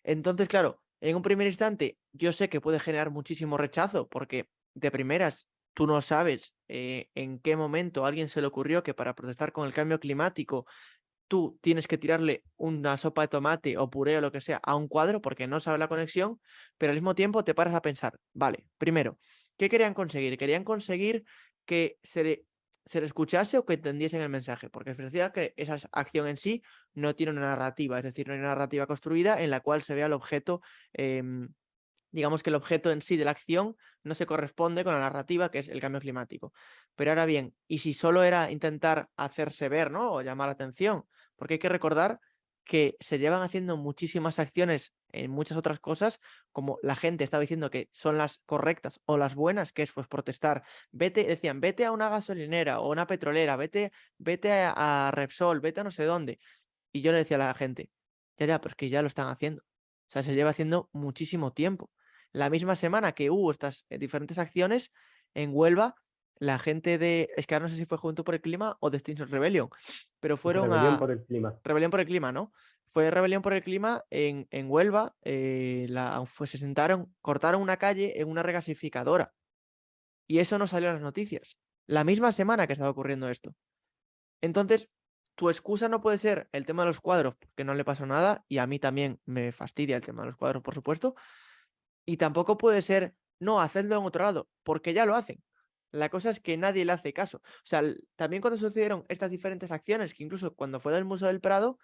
Entonces, claro, en un primer instante yo sé que puede generar muchísimo rechazo porque de primeras tú no sabes en qué momento a alguien se le ocurrió que para protestar con el cambio climático tú tienes que tirarle una sopa de tomate o puré o lo que sea a un cuadro porque no sabes la conexión, pero al mismo tiempo te paras a pensar, vale, primero, ¿qué querían conseguir? Querían conseguir que se le escuchase o que entendiesen el mensaje, porque es verdad que esa acción en sí no tiene una narrativa, es decir, no hay una narrativa construida en la cual se vea el objeto, digamos que el objeto en sí de la acción no se corresponde con la narrativa que es el cambio climático. Pero ahora bien, ¿y si solo era intentar hacerse ver, ¿no? O llamar la atención? Porque hay que recordar que se llevan haciendo muchísimas acciones en muchas otras cosas, como la gente estaba diciendo que son las correctas o las buenas, que es pues protestar. Decían, vete a una gasolinera o una petrolera, vete a Repsol, vete a no sé dónde. Y yo le decía a la gente, ya, pero es que ya lo están haciendo. O sea, se lleva haciendo muchísimo tiempo. La misma semana que hubo estas diferentes acciones, en Huelva, la gente es que ahora no sé si fue Juventud por el Clima o de Extinction Rebellion, pero fueron Rebelión a... por el clima. Rebelión por el Clima, ¿no? Fue Rebelión por el Clima en Huelva, se sentaron, cortaron una calle en una regasificadora. Y eso no salió en las noticias. La misma semana que estaba ocurriendo esto. Entonces, tu excusa no puede ser el tema de los cuadros, porque no le pasó nada, y a mí también me fastidia el tema de los cuadros, por supuesto, y tampoco puede ser, no, hacedlo en otro lado, porque ya lo hacen. La cosa es que nadie le hace caso. O sea, también cuando sucedieron estas diferentes acciones, que incluso cuando fue el Museo del Prado,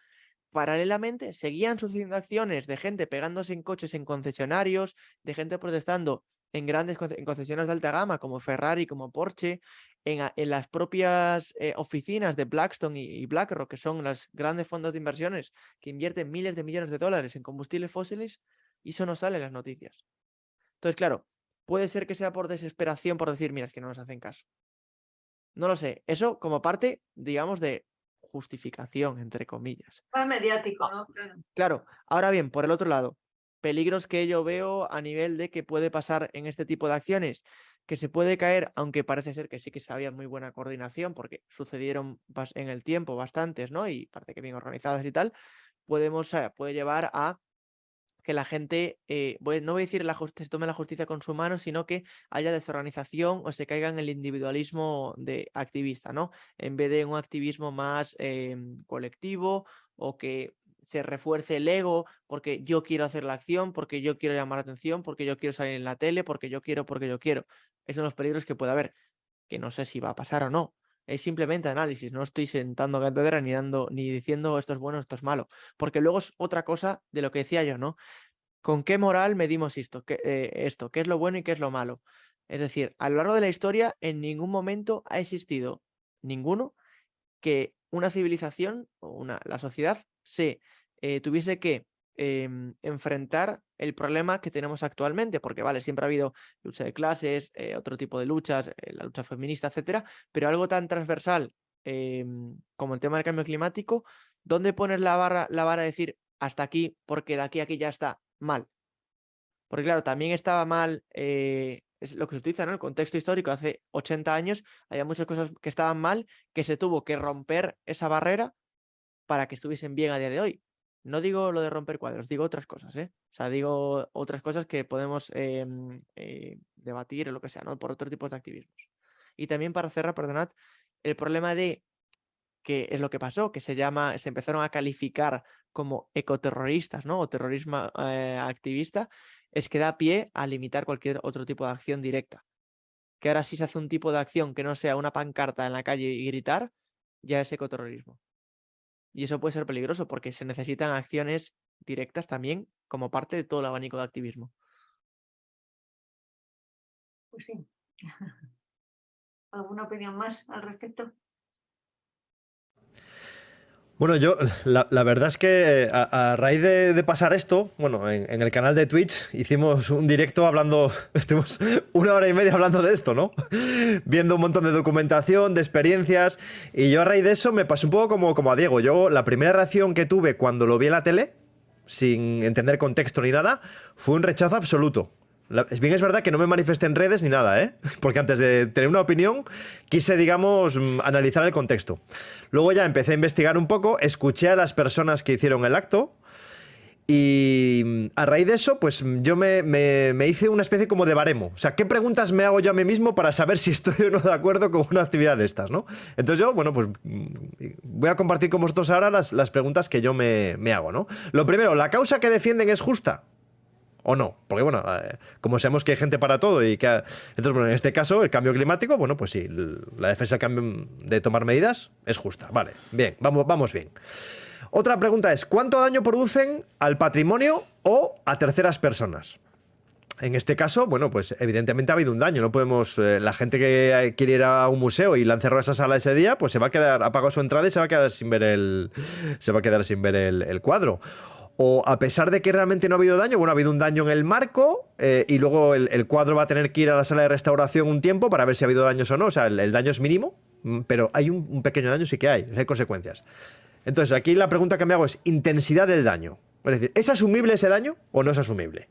paralelamente seguían sucediendo acciones de gente pegándose en coches en concesionarios, de gente protestando en grandes concesionarios de alta gama como Ferrari, como Porsche, en las propias oficinas de Blackstone y BlackRock, que son los grandes fondos de inversiones que invierten miles de millones de dólares en combustibles fósiles, y eso no sale en las noticias. Entonces, claro, puede ser que sea por desesperación, por decir, mira, es que no nos hacen caso. No lo sé. Eso como parte, digamos, de justificación, entre comillas. Para mediático, ¿no? Claro. Claro, ahora bien, por el otro lado, peligros que yo veo a nivel de que puede pasar en este tipo de acciones, que se puede caer, aunque parece ser que sí que había muy buena coordinación, porque sucedieron en el tiempo bastantes, ¿no? Y parece que bien organizadas y tal, puede llevar a que la gente, no voy a decir se tome la justicia con su mano, sino que haya desorganización o se caiga en el individualismo de activista, ¿no? En vez de un activismo más colectivo o que se refuerce el ego porque yo quiero hacer la acción, porque yo quiero llamar la atención, porque yo quiero salir en la tele, porque yo quiero. Esos son los peligros que puede haber, que no sé si va a pasar o no. Es simplemente análisis, no estoy sentando cátedra ni diciendo esto es bueno, esto es malo, porque luego es otra cosa de lo que decía yo, ¿no? ¿Con qué moral medimos esto? ¿Qué es lo bueno y qué es lo malo? Es decir, a lo largo de la historia en ningún momento ha existido ninguno que una civilización o la sociedad se tuviese que enfrentar el problema que tenemos actualmente, porque vale, siempre ha habido lucha de clases, otro tipo de luchas, la lucha feminista, etcétera, pero algo tan transversal como el tema del cambio climático, ¿dónde pones la vara de decir hasta aquí, porque de aquí a aquí ya está mal? Porque claro, también estaba mal, es lo que se utiliza, ¿no? El contexto histórico, hace 80 años había muchas cosas que estaban mal, que se tuvo que romper esa barrera para que estuviesen bien a día de hoy. No digo lo de romper cuadros, digo otras cosas, ¿eh? O sea, digo otras cosas que podemos debatir o lo que sea, ¿no? Por otros tipos de activismos. Y también para cerrar, perdonad, el problema de que es lo que pasó, que se empezaron a calificar como ecoterroristas, ¿no? O terrorismo activista, es que da pie a limitar cualquier otro tipo de acción directa. Que ahora sí se hace un tipo de acción que no sea una pancarta en la calle y gritar, ya es ecoterrorismo. Y eso puede ser peligroso porque se necesitan acciones directas también como parte de todo el abanico de activismo. Pues sí. ¿Alguna opinión más al respecto? Bueno, la verdad es que a raíz de pasar esto, bueno, en el canal de Twitch hicimos un directo estuvimos 1 hora y media hablando de esto, ¿no? Viendo un montón de documentación, de experiencias, y yo a raíz de eso me pasó un poco como a Diego. Yo la primera reacción que tuve cuando lo vi en la tele, o sin entender contexto ni nada, fue un rechazo absoluto. Bien es verdad que no me manifesté en redes ni nada, ¿eh? Porque antes de tener una opinión quise, digamos, analizar el contexto. Luego ya empecé a investigar un poco, escuché a las personas que hicieron el acto y a raíz de eso, pues yo me hice una especie como de baremo. O sea, ¿qué preguntas me hago yo a mí mismo para saber si estoy o no de acuerdo con una actividad de estas, ¿no? Entonces yo, bueno, pues voy a compartir con vosotros ahora las preguntas que yo me hago, ¿no? Lo primero, ¿la causa que defienden es justa? ¿O no? Porque, bueno, como sabemos que hay gente para todo y que... Entonces, bueno, en este caso, el cambio climático, bueno, pues sí, la defensa del cambio, de tomar medidas es justa. Vale, bien, vamos bien. Otra pregunta es, ¿cuánto daño producen al patrimonio o a terceras personas? En este caso, bueno, pues evidentemente ha habido un daño. No podemos... la gente que quiere ir a un museo y la han cerrado esa sala ese día, pues se va a quedar... Ha pagado su entrada y se va a quedar sin ver el cuadro. O a pesar de que realmente no ha habido daño, bueno, ha habido un daño en el marco y luego el cuadro va a tener que ir a la sala de restauración un tiempo para ver si ha habido daños o no. O sea, el daño es mínimo, pero hay un pequeño daño, sí que hay consecuencias. Entonces, aquí la pregunta que me hago es intensidad del daño. Es decir, ¿es asumible ese daño o no es asumible?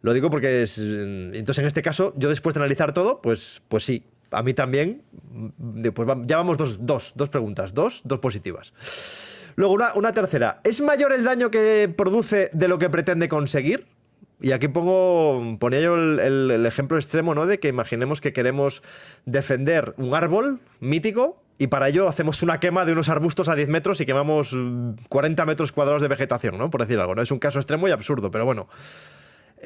Lo digo porque entonces en este caso, yo después de analizar todo, pues sí, a mí también, pues ya vamos dos preguntas, dos positivas. Luego, una tercera. ¿Es mayor el daño que produce de lo que pretende conseguir? Y aquí ponía yo el ejemplo extremo, ¿no? De que imaginemos que queremos defender un árbol mítico y para ello hacemos una quema de unos arbustos a 10 metros y quemamos 40 metros cuadrados de vegetación, ¿no? Por decir algo, ¿no? Es un caso extremo y absurdo, pero bueno.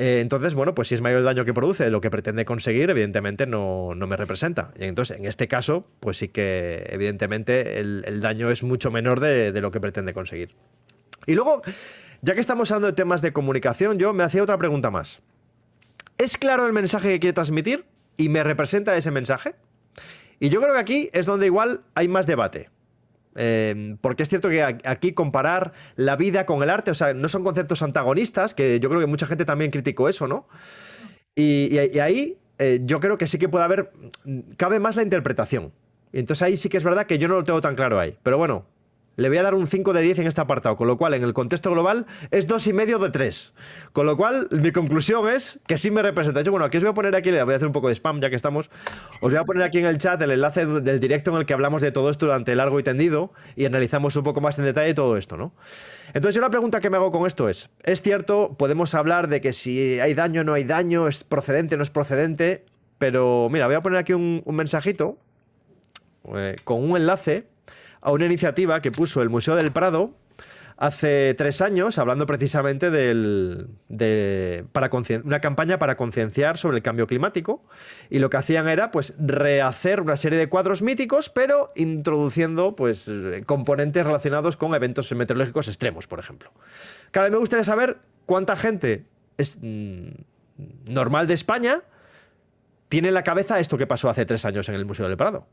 Entonces, bueno, pues si es mayor el daño que produce de lo que pretende conseguir, evidentemente no me representa. Y entonces, en este caso, pues sí que evidentemente el daño es mucho menor de lo que pretende conseguir. Y luego, ya que estamos hablando de temas de comunicación, yo me hacía otra pregunta más. ¿Es claro el mensaje que quiere transmitir y me representa ese mensaje? Y yo creo que aquí es donde igual hay más debate. Porque es cierto que aquí comparar la vida con el arte, o sea, no son conceptos antagonistas, que yo creo que mucha gente también criticó eso, ¿no? Y ahí yo creo que sí que cabe más la interpretación. Y entonces ahí sí que es verdad que yo no lo tengo tan claro ahí. Pero bueno, le voy a dar un 5 de 10 en este apartado, con lo cual en el contexto global es 2,5 de 3. Con lo cual mi conclusión es que sí me representa. Yo, bueno, aquí os voy a poner aquí, le voy a hacer un poco de spam ya que estamos, os voy a poner aquí en el chat el enlace del directo en el que hablamos de todo esto durante largo y tendido y analizamos un poco más en detalle todo esto, ¿no? Entonces yo la pregunta que me hago con esto es cierto, podemos hablar de que si hay daño o no hay daño, es procedente o no es procedente, pero mira, voy a poner aquí un mensajito con un enlace a una iniciativa que puso el Museo del Prado hace 3 años, hablando precisamente una campaña para concienciar sobre el cambio climático, y lo que hacían era pues rehacer una serie de cuadros míticos, pero introduciendo pues componentes relacionados con eventos meteorológicos extremos, por ejemplo. Claro, me gustaría saber cuánta gente normal de España tiene en la cabeza esto que pasó hace 3 años en el Museo del Prado.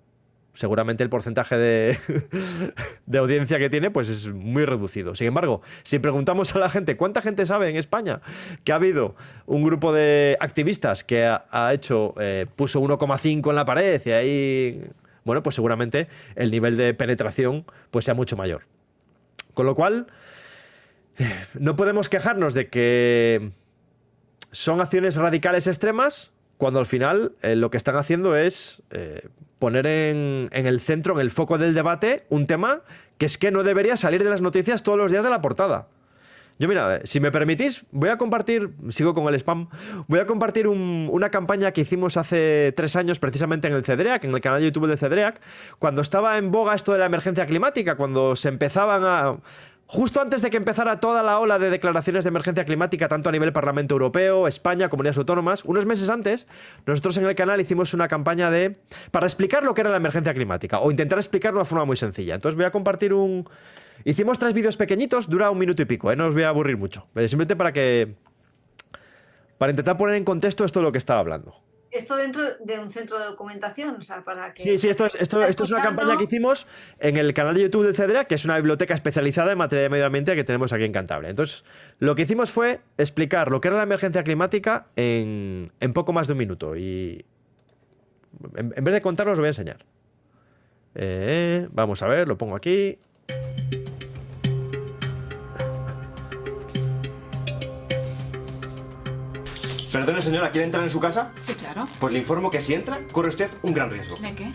Seguramente el porcentaje de audiencia que tiene pues es muy reducido. Sin embargo, si preguntamos a la gente ¿cuánta gente sabe en España que ha habido un grupo de activistas que puso 1,5 en la pared y ahí, bueno, pues seguramente el nivel de penetración pues sea mucho mayor. Con lo cual, no podemos quejarnos de que son acciones radicales extremas cuando al final lo que están haciendo es poner en el centro, en el foco del debate, un tema que es que no debería salir de las noticias todos los días de la portada. Yo, mira, si me permitís, voy a compartir, sigo con el spam, voy a compartir una campaña que hicimos hace 3 años precisamente en el CEDREAC, en el canal de YouTube del CEDREAC, cuando estaba en boga esto de la emergencia climática, cuando se empezaban justo antes de que empezara toda la ola de declaraciones de emergencia climática, tanto a nivel Parlamento Europeo, España, comunidades autónomas, unos meses antes, nosotros en el canal hicimos una campaña para explicar lo que era la emergencia climática, o intentar explicarlo de una forma muy sencilla. Entonces voy a compartir Hicimos 3 vídeos pequeñitos, dura 1 minuto y pico, no os voy a aburrir mucho. Simplemente para intentar poner en contexto esto de lo que estaba hablando. Esto dentro de un centro de documentación, o sea, para que... Sí, esto es una campaña que hicimos en el canal de YouTube del CEDREAC, que es una biblioteca especializada en materia de medio ambiente que tenemos aquí en Cantabria. Entonces, lo que hicimos fue explicar lo que era la emergencia climática en poco más de 1 minuto. Y en vez de contarlo, os lo voy a enseñar. Vamos a ver, lo pongo aquí. Perdone, señora, ¿quiere entrar en su casa? Sí, claro. Pues le informo que si entra, corre usted un gran riesgo. ¿De qué?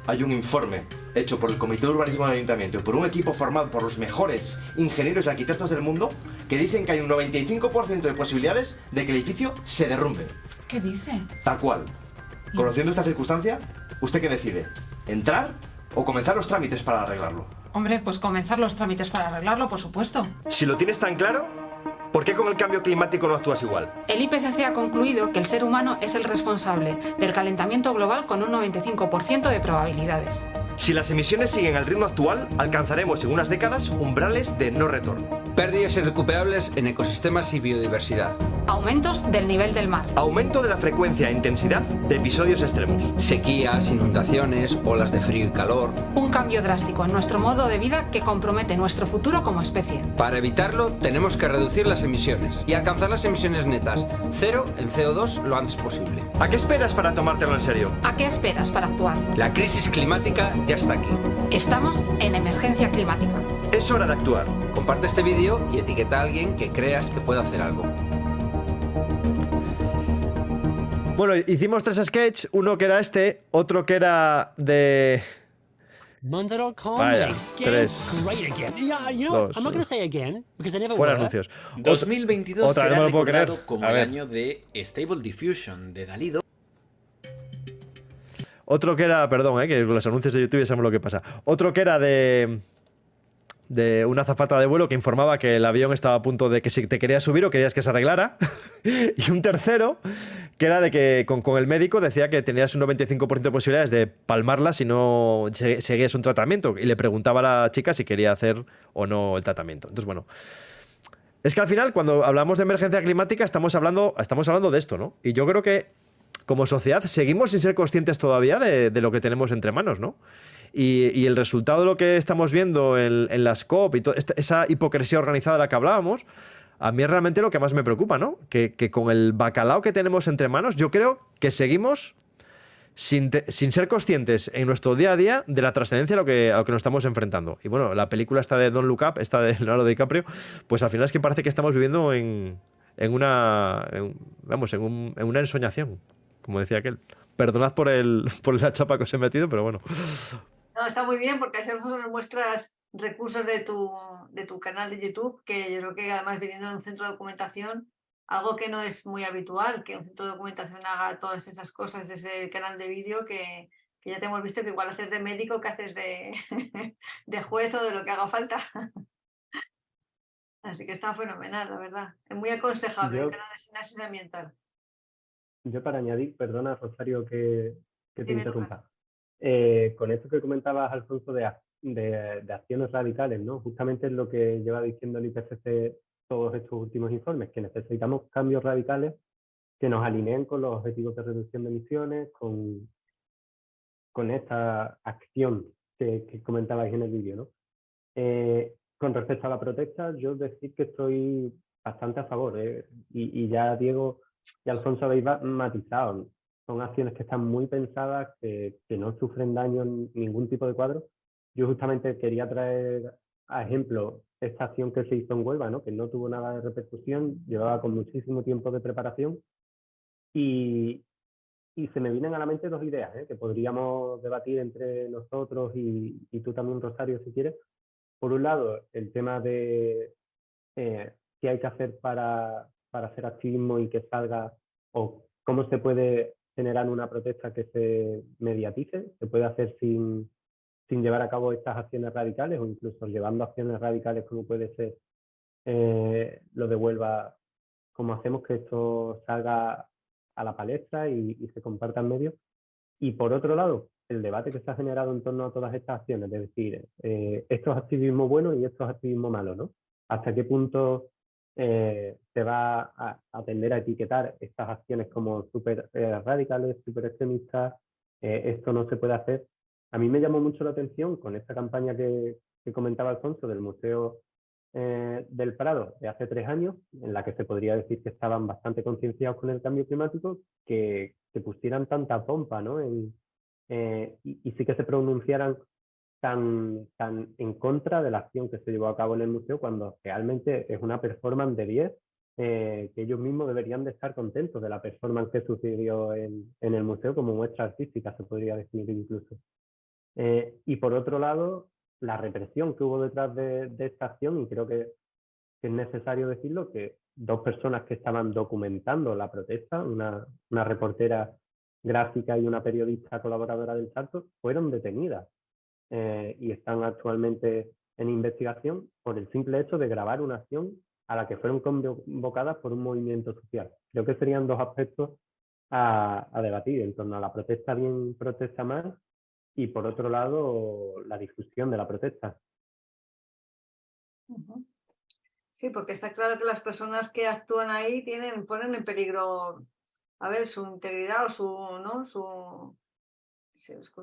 Hay un informe hecho por el Comité de Urbanismo del Ayuntamiento y por un equipo formado por los mejores ingenieros y arquitectos del mundo que dicen que hay un 95% de posibilidades de que el edificio se derrumbe. ¿Qué dice? Tal cual. Conociendo esta circunstancia, ¿usted qué decide? ¿Entrar o comenzar los trámites para arreglarlo? Hombre, pues comenzar los trámites para arreglarlo, por supuesto. Si lo tienes tan claro, ¿por qué con el cambio climático no actúas igual? El IPCC ha concluido que el ser humano es el responsable del calentamiento global con un 95% de probabilidades. Si las emisiones siguen al ritmo actual, alcanzaremos en unas décadas umbrales de no retorno. Pérdidas irrecuperables en ecosistemas y biodiversidad. Aumentos del nivel del mar. Aumento de la frecuencia e intensidad de episodios extremos. Sequías, inundaciones, olas de frío y calor. Un cambio drástico en nuestro modo de vida que compromete nuestro futuro como especie. Para evitarlo, tenemos que reducir las emisiones y alcanzar las emisiones netas, 0 en CO2 lo antes posible. ¿A qué esperas para tomártelo en serio? ¿A qué esperas para actuar? La crisis climática ya está aquí. Estamos en emergencia climática. Es hora de actuar. Comparte este vídeo y etiqueta a alguien que creas que pueda hacer algo. Bueno, hicimos 3 sketches, uno que era este, otro que era de... Vaya, 3, 2, fuera anuncios. 2022 otra, será no me lo puedo recordado creer. como A el ver. año de Stable Diffusion de Dalí 2. Otro que era, perdón, que con los anuncios de YouTube ya sabemos lo que pasa. Otro que era de una azafata de vuelo que informaba que el avión estaba a punto de que si te querías subir o querías que se arreglara. Y un tercero que era de que con el médico decía que tenías un 95% de posibilidades de palmarla si no seguías un tratamiento. Y le preguntaba a la chica si quería hacer o no el tratamiento. Entonces, bueno, es que al final cuando hablamos de emergencia climática estamos hablando de esto, ¿no? Y yo creo que como sociedad seguimos sin ser conscientes todavía de lo que tenemos entre manos, ¿no? Y el resultado de lo que estamos viendo en las COP y esa hipocresía organizada de la que hablábamos, a mí es realmente lo que más me preocupa, ¿no? Que con el bacalao que tenemos entre manos, yo creo que seguimos sin ser conscientes en nuestro día a día de la trascendencia a lo que nos estamos enfrentando. Y bueno, la película esta de Don't Look Up, esta de Leonardo DiCaprio, pues al final es que parece que estamos viviendo en una ensoñación, como decía aquel. Perdonad por la chapa que os he metido, pero bueno. No, está muy bien porque así nos muestras recursos de tu canal de YouTube, que yo creo que además viniendo de un centro de documentación, algo que no es muy habitual, que un centro de documentación haga todas esas cosas, ese canal de vídeo que ya te hemos visto que igual haces de médico que haces de juez o de lo que haga falta. Así que está fenomenal, la verdad. Es muy aconsejable el canal de Sinapsis Ambiental. Yo para añadir, perdona Rosario que te Dime, interrumpa. Con esto que comentabas, Alfonso, de acciones radicales, ¿no? Justamente es lo que lleva diciendo el IPCC todos estos últimos informes, que necesitamos cambios radicales que nos alineen con los objetivos de reducción de emisiones, con esta acción que comentabais en el vídeo, ¿no? Con respecto a la protesta, yo decir que estoy bastante a favor, y ya Diego y Alfonso habéis matizado. Son acciones que están muy pensadas, que no sufren daño en ningún tipo de cuadro. Yo justamente quería traer a ejemplo esta acción que se hizo en Huelva, ¿no? Que no tuvo nada de repercusión, llevaba con muchísimo tiempo de preparación y se me vienen a la mente 2 ideas que podríamos debatir entre nosotros y tú también, Rosario, si quieres. Por un lado, el tema de qué hay que hacer para hacer activismo y que salga, o cómo se puede generar una protesta que se mediatice, se puede hacer sin llevar a cabo estas acciones radicales o incluso llevando acciones radicales como puede ser lo de Huelva, cómo hacemos que esto salga a la palestra y se comparta en medios. Y por otro lado, el debate que se ha generado en torno a todas estas acciones, es decir, esto es activismo bueno y esto es activismo malo, ¿no? ¿Hasta qué punto se va a tender a etiquetar estas acciones como súper radicales, súper extremistas? Esto no se puede hacer. A mí me llamó mucho la atención con esta campaña que comentaba Alfonso del Museo del Prado de hace 3 años, en la que se podría decir que estaban bastante concienciados con el cambio climático, que pusieran tanta pompa, ¿no? Y sí que se pronunciaran tan en contra de la acción que se llevó a cabo en el museo, cuando realmente es una performance de 10, que ellos mismos deberían de estar contentos de la performance que sucedió en el museo como muestra artística, se podría definir incluso. Y por otro lado, la represión que hubo detrás de esta acción, y creo que es necesario decirlo, que 2 personas que estaban documentando la protesta, una reportera gráfica y una periodista colaboradora del Salto, fueron detenidas y están actualmente en investigación por el simple hecho de grabar una acción a la que fueron convocadas por un movimiento social. Creo que serían 2 aspectos a debatir en torno a la protesta bien, protesta mal, y por otro lado la difusión de la protesta. Sí, porque está claro que las personas que actúan ahí ponen en peligro, a ver, su integridad o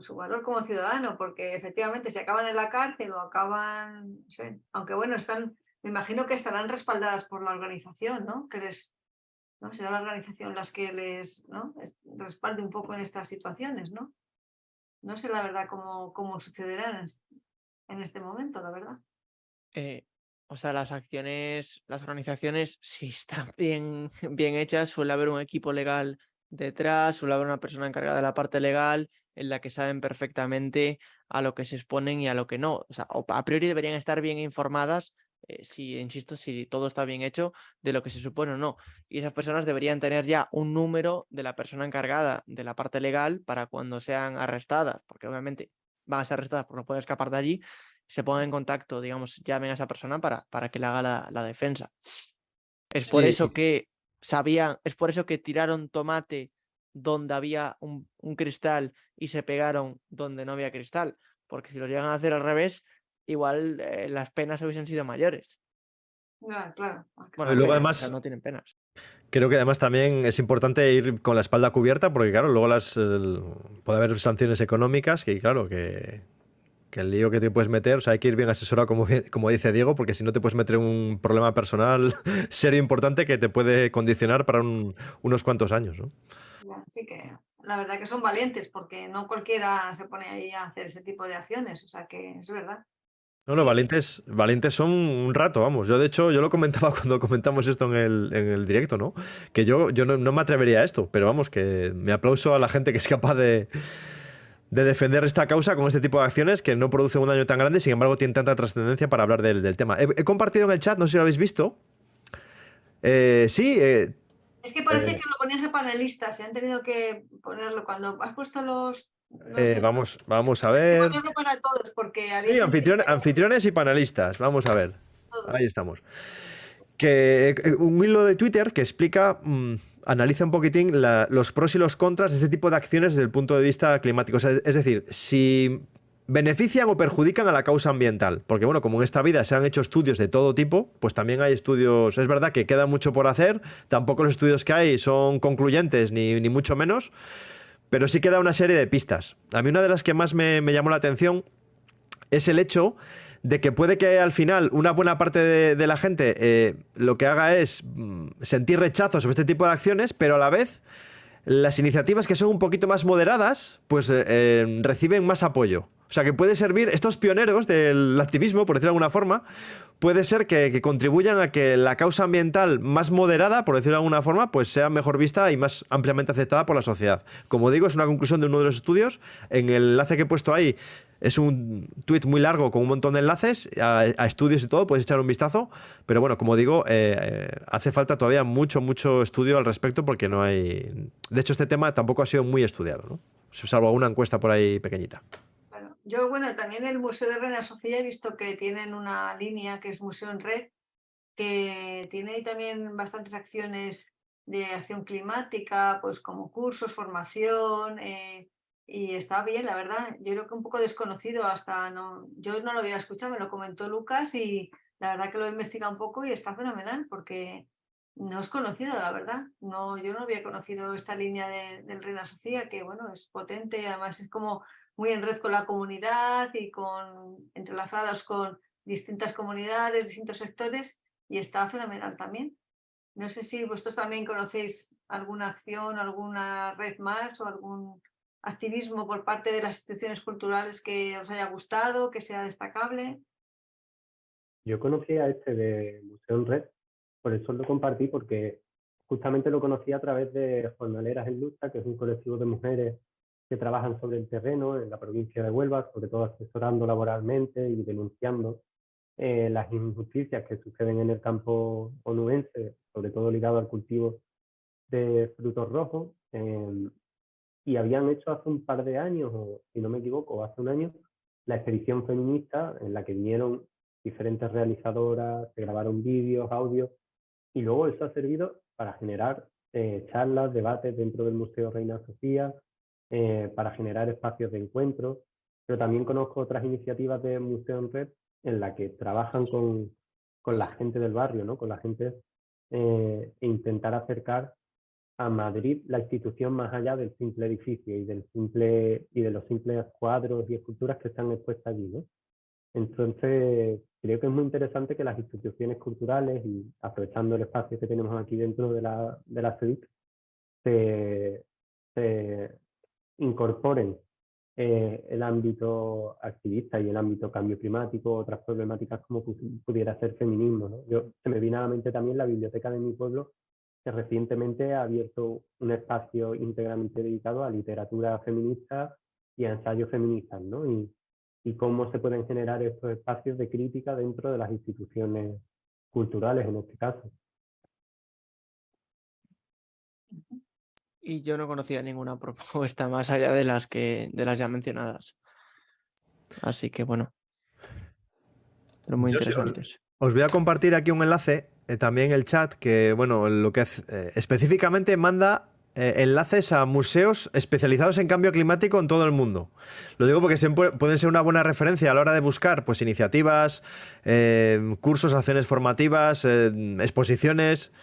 su valor como ciudadano, porque efectivamente si acaban en la cárcel o acaban, no sé, aunque bueno, me imagino que estarán respaldadas por la organización, ¿no? ¿no? Será la organización las que les, ¿no? respalde un poco en estas situaciones, ¿no? No sé la verdad cómo sucederá en este momento, la verdad. O sea, las organizaciones, si están bien hechas, suele haber un equipo legal detrás, suele haber una persona encargada de la parte legal en la que saben perfectamente a lo que se exponen y a lo que no. O sea, a priori deberían estar bien informadas, insisto, si todo está bien hecho, de lo que se supone o no. Y esas personas deberían tener ya un número de la persona encargada de la parte legal para cuando sean arrestadas, porque obviamente van a ser arrestadas porque no pueden escapar de allí, se pongan en contacto, digamos, llamen a esa persona para que le haga la defensa. Es por eso que es por eso que tiraron tomate donde había un cristal y se pegaron donde no había cristal, porque si lo llegan a hacer al revés, igual las penas hubiesen sido mayores. Claro. Bueno, y luego penas, además, o sea, no tienen penas. creo que además también es importante ir con la espalda cubierta porque, claro, luego puede haber sanciones económicas que, claro, que el lío que te puedes meter, o sea, hay que ir bien asesorado, como dice Diego, porque si no te puedes meter en un problema personal serio importante que te puede condicionar para unos cuantos años, ¿no? Así que la verdad que son valientes, porque no cualquiera se pone ahí a hacer ese tipo de acciones, o sea que es verdad. No, valientes son un rato, vamos. Yo, de hecho, yo lo comentaba cuando comentamos esto en el directo, ¿no? Que yo no me atrevería a esto, pero vamos, que me aplauso a la gente que es capaz de defender esta causa con este tipo de acciones que no producen un daño tan grande y sin embargo tienen tanta trascendencia para hablar del tema. He compartido en el chat, no sé si lo habéis visto. Sí. Es que parece que lo ponías a panelistas, se han tenido que ponerlo cuando has puesto los... Vamos a ver. Ponerlo para todos, porque Sí, anfitriones y panelistas. Vamos a ver. Todos. Ahí estamos. Un hilo de Twitter que explica, analiza un poquitín los pros y los contras de este tipo de acciones desde el punto de vista climático. O sea, es decir, si benefician o perjudican a la causa ambiental. Porque, bueno, como en esta vida se han hecho estudios de todo tipo, pues también hay estudios. Es verdad que queda mucho por hacer, tampoco los estudios que hay son concluyentes, ni mucho menos, pero sí queda una serie de pistas. A mí una de las que más me llamó la atención es el hecho de que puede que al final una buena parte de la gente lo que haga es sentir rechazo sobre este tipo de acciones, pero a la vez las iniciativas que son un poquito más moderadas pues reciben más apoyo. O sea, que puede servir, estos pioneros del activismo, por decirlo de alguna forma, puede ser que contribuyan a que la causa ambiental más moderada, por decirlo de alguna forma, pues sea mejor vista y más ampliamente aceptada por la sociedad. Como digo, es una conclusión de uno de los estudios. En el enlace que he puesto ahí es un tuit muy largo con un montón de enlaces a estudios y todo, puedes echar un vistazo. Pero bueno, como digo, hace falta todavía mucho estudio al respecto porque no hay... De hecho, este tema tampoco ha sido muy estudiado, ¿no? Salvo alguna encuesta por ahí pequeñita. Yo, bueno, también el Museo de Reina Sofía he visto que tienen una línea que es Museo en Red, que tiene ahí también bastantes acciones de acción climática, pues como cursos, formación, y está bien, la verdad. Yo creo que un poco desconocido yo no lo había escuchado, me lo comentó Lucas y la verdad que lo he investigado un poco y está fenomenal porque no es conocido, la verdad. Yo no había conocido esta línea del Reina Sofía, que bueno, es potente, además es como muy en red con la comunidad y entrelazados con distintas comunidades, distintos sectores, y está fenomenal también. No sé si vosotros también conocéis alguna acción, alguna red más o algún activismo por parte de las instituciones culturales que os haya gustado, que sea destacable. Yo conocí a este de Museo en Red por eso lo compartí, porque justamente lo conocí a través de Jornaleras en Lucha, que es un colectivo de mujeres que trabajan sobre el terreno en la provincia de Huelva, sobre todo asesorando laboralmente y denunciando las injusticias que suceden en el campo onubense, sobre todo ligado al cultivo de frutos rojos. Y habían hecho hace un par de años, o si no me equivoco, hace un año, la expedición feminista en la que vinieron diferentes realizadoras, se grabaron vídeos, audios, y luego eso ha servido para generar charlas, debates dentro del Museo Reina Sofía, para generar espacios de encuentro, pero también conozco otras iniciativas de Museo en Red en la que trabajan con la gente del barrio, ¿no? Con la gente, e intentar acercar a Madrid la institución más allá del simple edificio y de los simples cuadros y esculturas que están expuestas allí, ¿no? Entonces, creo que es muy interesante que las instituciones culturales, y aprovechando el espacio que tenemos aquí dentro de la CEDIC, se incorporen el ámbito activista y el ámbito cambio climático, otras problemáticas como pudiera ser feminismo, ¿no? Se me viene a la mente también la biblioteca de mi pueblo, que recientemente ha abierto un espacio íntegramente dedicado a literatura feminista y a ensayos feministas, ¿no? Y cómo se pueden generar estos espacios de crítica dentro de las instituciones culturales, en este caso. Y yo no conocía ninguna propuesta más allá de las ya mencionadas. Así que bueno, pero muy interesantes. Os voy a compartir aquí un enlace, también el chat, que bueno, lo que específicamente manda enlaces a museos especializados en cambio climático en todo el mundo. Lo digo porque pueden ser una buena referencia a la hora de buscar pues iniciativas, cursos, acciones formativas, exposiciones.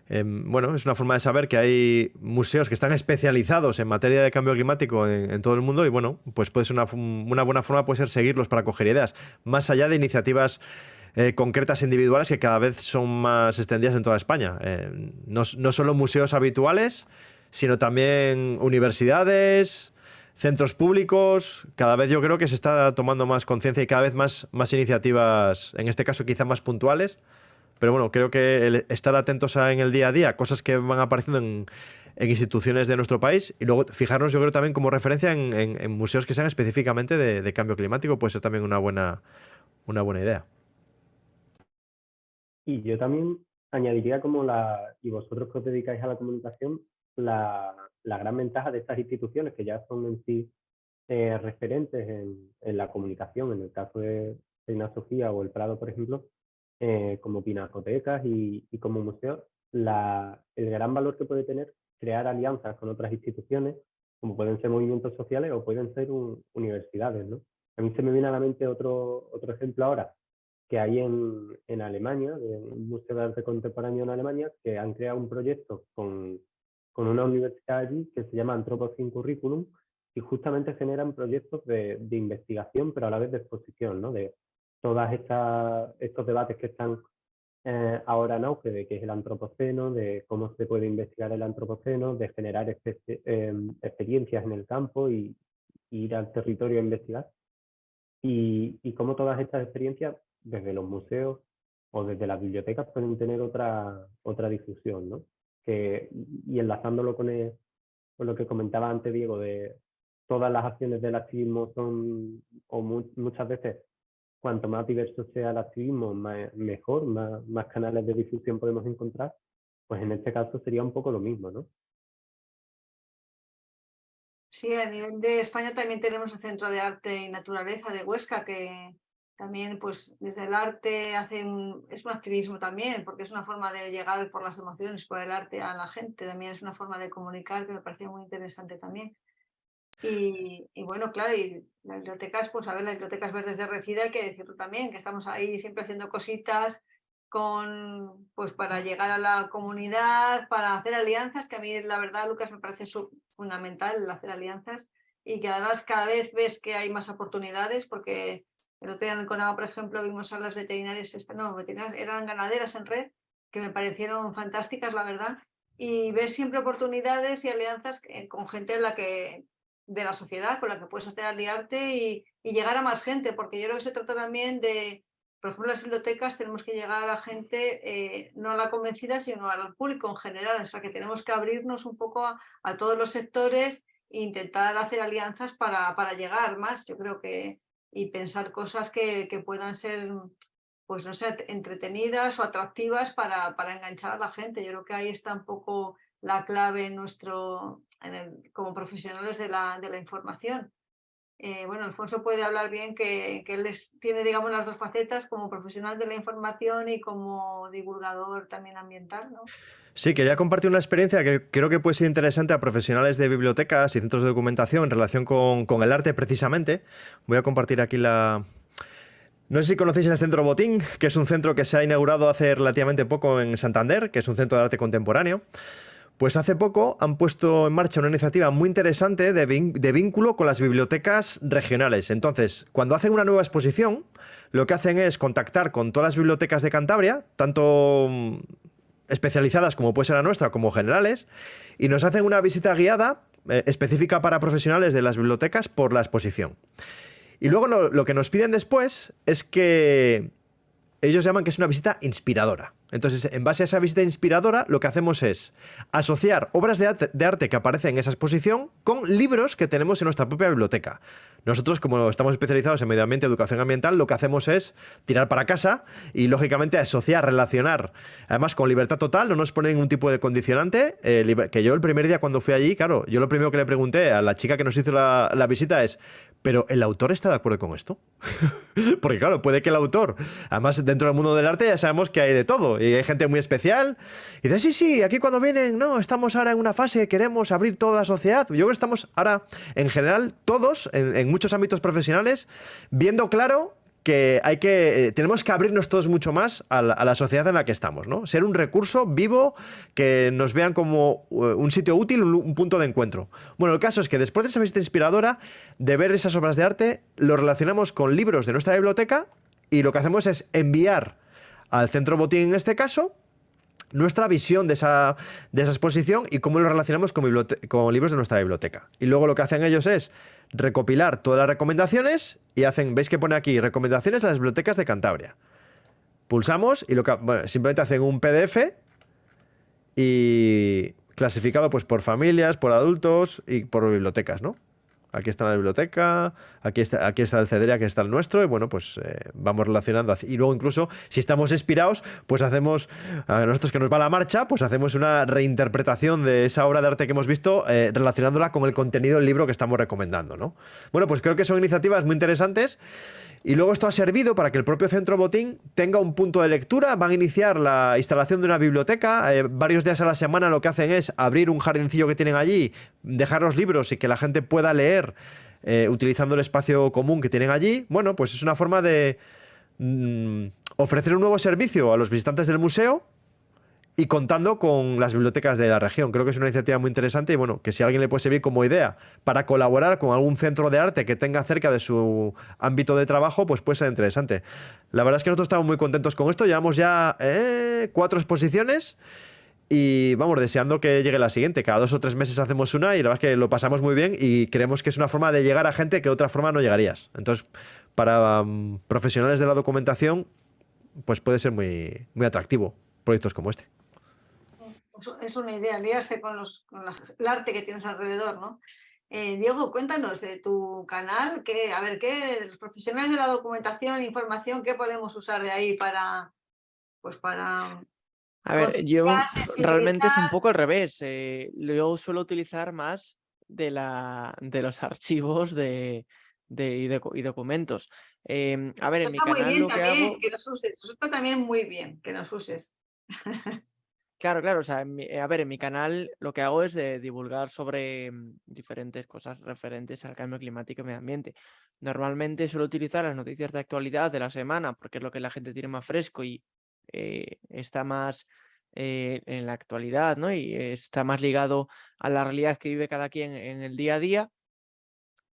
Bueno, es una forma de saber que hay museos que están especializados en materia de cambio climático en todo el mundo, y bueno, pues puede ser una buena forma puede ser seguirlos para coger ideas, más allá de iniciativas concretas individuales que cada vez son más extendidas en toda España. No solo museos habituales, sino también universidades, centros públicos. Cada vez yo creo que se está tomando más conciencia y cada vez más iniciativas, en este caso quizá más puntuales. Pero bueno, creo que el estar atentos en el día a día, cosas que van apareciendo en instituciones de nuestro país, y luego fijarnos, yo creo, también como referencia en museos que sean específicamente de cambio climático, puede ser también una buena idea. Y yo también añadiría y vosotros que os dedicáis a la comunicación, la gran ventaja de estas instituciones que ya son en sí referentes en la comunicación, en el caso de Reina Sofía o el Prado, por ejemplo, como pinacotecas y como museos, el gran valor que puede tener crear alianzas con otras instituciones, como pueden ser movimientos sociales o pueden ser universidades, ¿no? A mí se me viene a la mente otro ejemplo ahora, que hay en Alemania, de un museo de arte contemporáneo en Alemania, que han creado un proyecto con una universidad allí que se llama Anthropocene Curriculum, y justamente generan proyectos de investigación, pero a la vez de exposición, ¿no? De todos estos debates que están ahora en auge, de qué es el antropoceno, de cómo se puede investigar el antropoceno, de generar experiencias en el campo y ir al territorio a investigar. Y cómo todas estas experiencias, desde los museos o desde las bibliotecas, pueden tener otra difusión, ¿no? Y enlazándolo con lo que comentaba antes Diego, de todas las acciones del activismo muchas veces, cuanto más diverso sea el activismo, mejor, más canales de difusión podemos encontrar, pues en este caso sería un poco lo mismo, ¿no? Sí, a nivel de España también tenemos el Centro de Arte y Naturaleza de Huesca, que también pues desde el arte es un activismo también, porque es una forma de llegar por las emociones, por el arte a la gente, también es una forma de comunicar que me pareció muy interesante también. Y bueno, claro, y las bibliotecas, pues a ver, las bibliotecas verdes de Recida, hay que decirlo también, que estamos ahí siempre haciendo cositas pues para llegar a la comunidad, para hacer alianzas, que a mí la verdad, Lucas, me parece fundamental el hacer alianzas, y que además cada vez ves que hay más oportunidades, porque el otro día en el Conava, por ejemplo, vimos a las veterinarias, eran ganaderas en red, que me parecieron fantásticas, la verdad, y ves siempre oportunidades y alianzas con gente de la sociedad con la que puedes hacer aliarte y llegar a más gente, porque yo creo que se trata también de por ejemplo, las bibliotecas tenemos que llegar a la gente, no a la convencida, sino al público en general. O sea, que tenemos que abrirnos un poco a todos los sectores e intentar hacer alianzas para llegar más, yo creo que, y pensar cosas que puedan ser, pues no sé, entretenidas o atractivas para enganchar a la gente. Yo creo que ahí está un poco la clave como profesionales de la información. Bueno, Alfonso puede hablar bien que él tiene, digamos, las dos facetas como profesional de la información y como divulgador también ambiental, ¿no? Sí, quería compartir una experiencia que creo que puede ser interesante a profesionales de bibliotecas y centros de documentación en relación con el arte precisamente. Voy a compartir aquí la... No sé si conocéis el Centro Botín, que es un centro que se ha inaugurado hace relativamente poco en Santander, que es un centro de arte contemporáneo. Pues hace poco han puesto en marcha una iniciativa muy interesante de vínculo con las bibliotecas regionales. Entonces, cuando hacen una nueva exposición, lo que hacen es contactar con todas las bibliotecas de Cantabria, tanto especializadas como puede ser la nuestra, como generales, y nos hacen una visita guiada específica para profesionales de las bibliotecas por la exposición. Y luego lo que nos piden después es que ellos llaman que es una visita inspiradora. Entonces, en base a esa visita inspiradora, lo que hacemos es asociar obras de arte que aparecen en esa exposición con libros que tenemos en nuestra propia biblioteca. Nosotros, como estamos especializados en medio ambiente y educación ambiental, lo que hacemos es tirar para casa y, lógicamente, asociar, relacionar. Además, con libertad total, no nos ponen ningún tipo de condicionante. Que yo el primer día cuando fui allí, claro, yo lo primero que le pregunté a la chica que nos hizo la visita es: ¿pero el autor está de acuerdo con esto? Porque claro, puede que el autor, además dentro del mundo del arte ya sabemos que hay de todo y hay gente muy especial y dice, sí, aquí cuando vienen, no, estamos ahora en una fase que queremos abrir toda la sociedad. Yo creo que estamos ahora, en general, todos, en muchos ámbitos profesionales, viendo claro que tenemos que abrirnos todos mucho más a la sociedad en la que estamos, ¿no? Ser un recurso vivo, que nos vean como un sitio útil, un punto de encuentro. Bueno, el caso es que después de esa visita inspiradora, de ver esas obras de arte, lo relacionamos con libros de nuestra biblioteca y lo que hacemos es enviar al Centro Botín, en este caso, nuestra visión de esa exposición y cómo lo relacionamos con libros de nuestra biblioteca. Y luego lo que hacen ellos es recopilar todas las recomendaciones y veis que pone aquí recomendaciones a las bibliotecas de Cantabria. Pulsamos y simplemente hacen un PDF y clasificado pues por familias, por adultos y por bibliotecas, ¿no? Aquí está la biblioteca, aquí está el CEDERIA, que está el nuestro, y bueno, pues vamos relacionando. Y luego incluso, si estamos inspirados, pues hacemos, a nosotros que nos va la marcha, pues hacemos una reinterpretación de esa obra de arte que hemos visto, relacionándola con el contenido del libro que estamos recomendando, ¿no? Bueno, pues creo que son iniciativas muy interesantes. Y luego esto ha servido para que el propio Centro Botín tenga un punto de lectura. Van a iniciar la instalación de una biblioteca. Varios días a la semana lo que hacen es abrir un jardincillo que tienen allí, dejar los libros y que la gente pueda leer utilizando el espacio común que tienen allí. Bueno, pues es una forma de ofrecer un nuevo servicio a los visitantes del museo y contando con las bibliotecas de la región. Creo que es una iniciativa muy interesante y bueno, que si a alguien le puede servir como idea para colaborar con algún centro de arte que tenga cerca de su ámbito de trabajo, pues puede ser interesante. La verdad es que nosotros estamos muy contentos con esto. Llevamos ya 4 exposiciones y vamos deseando que llegue la siguiente. Cada 2 o 3 meses hacemos una y la verdad es que lo pasamos muy bien y creemos que es una forma de llegar a gente que de otra forma no llegarías. Entonces, para profesionales de la documentación, pues puede ser muy, muy atractivo proyectos como este. Es una idea, aliarse con el arte que tienes alrededor, ¿no? Diego, cuéntanos de tu canal, los profesionales de la documentación, información, ¿qué podemos usar de ahí para... A ver, yo realmente es un poco al revés. Yo suelo utilizar más de los archivos y documentos. A ver, en mi canal muy bien lo que también, hago... que los uses. Eso está también muy bien, que los uses. Claro, o sea, en mi canal lo que hago es divulgar sobre diferentes cosas referentes al cambio climático y medio ambiente. Normalmente suelo utilizar las noticias de actualidad de la semana porque es lo que la gente tiene más fresco y está más en la actualidad, ¿no? Y está más ligado a la realidad que vive cada quien en el día a día.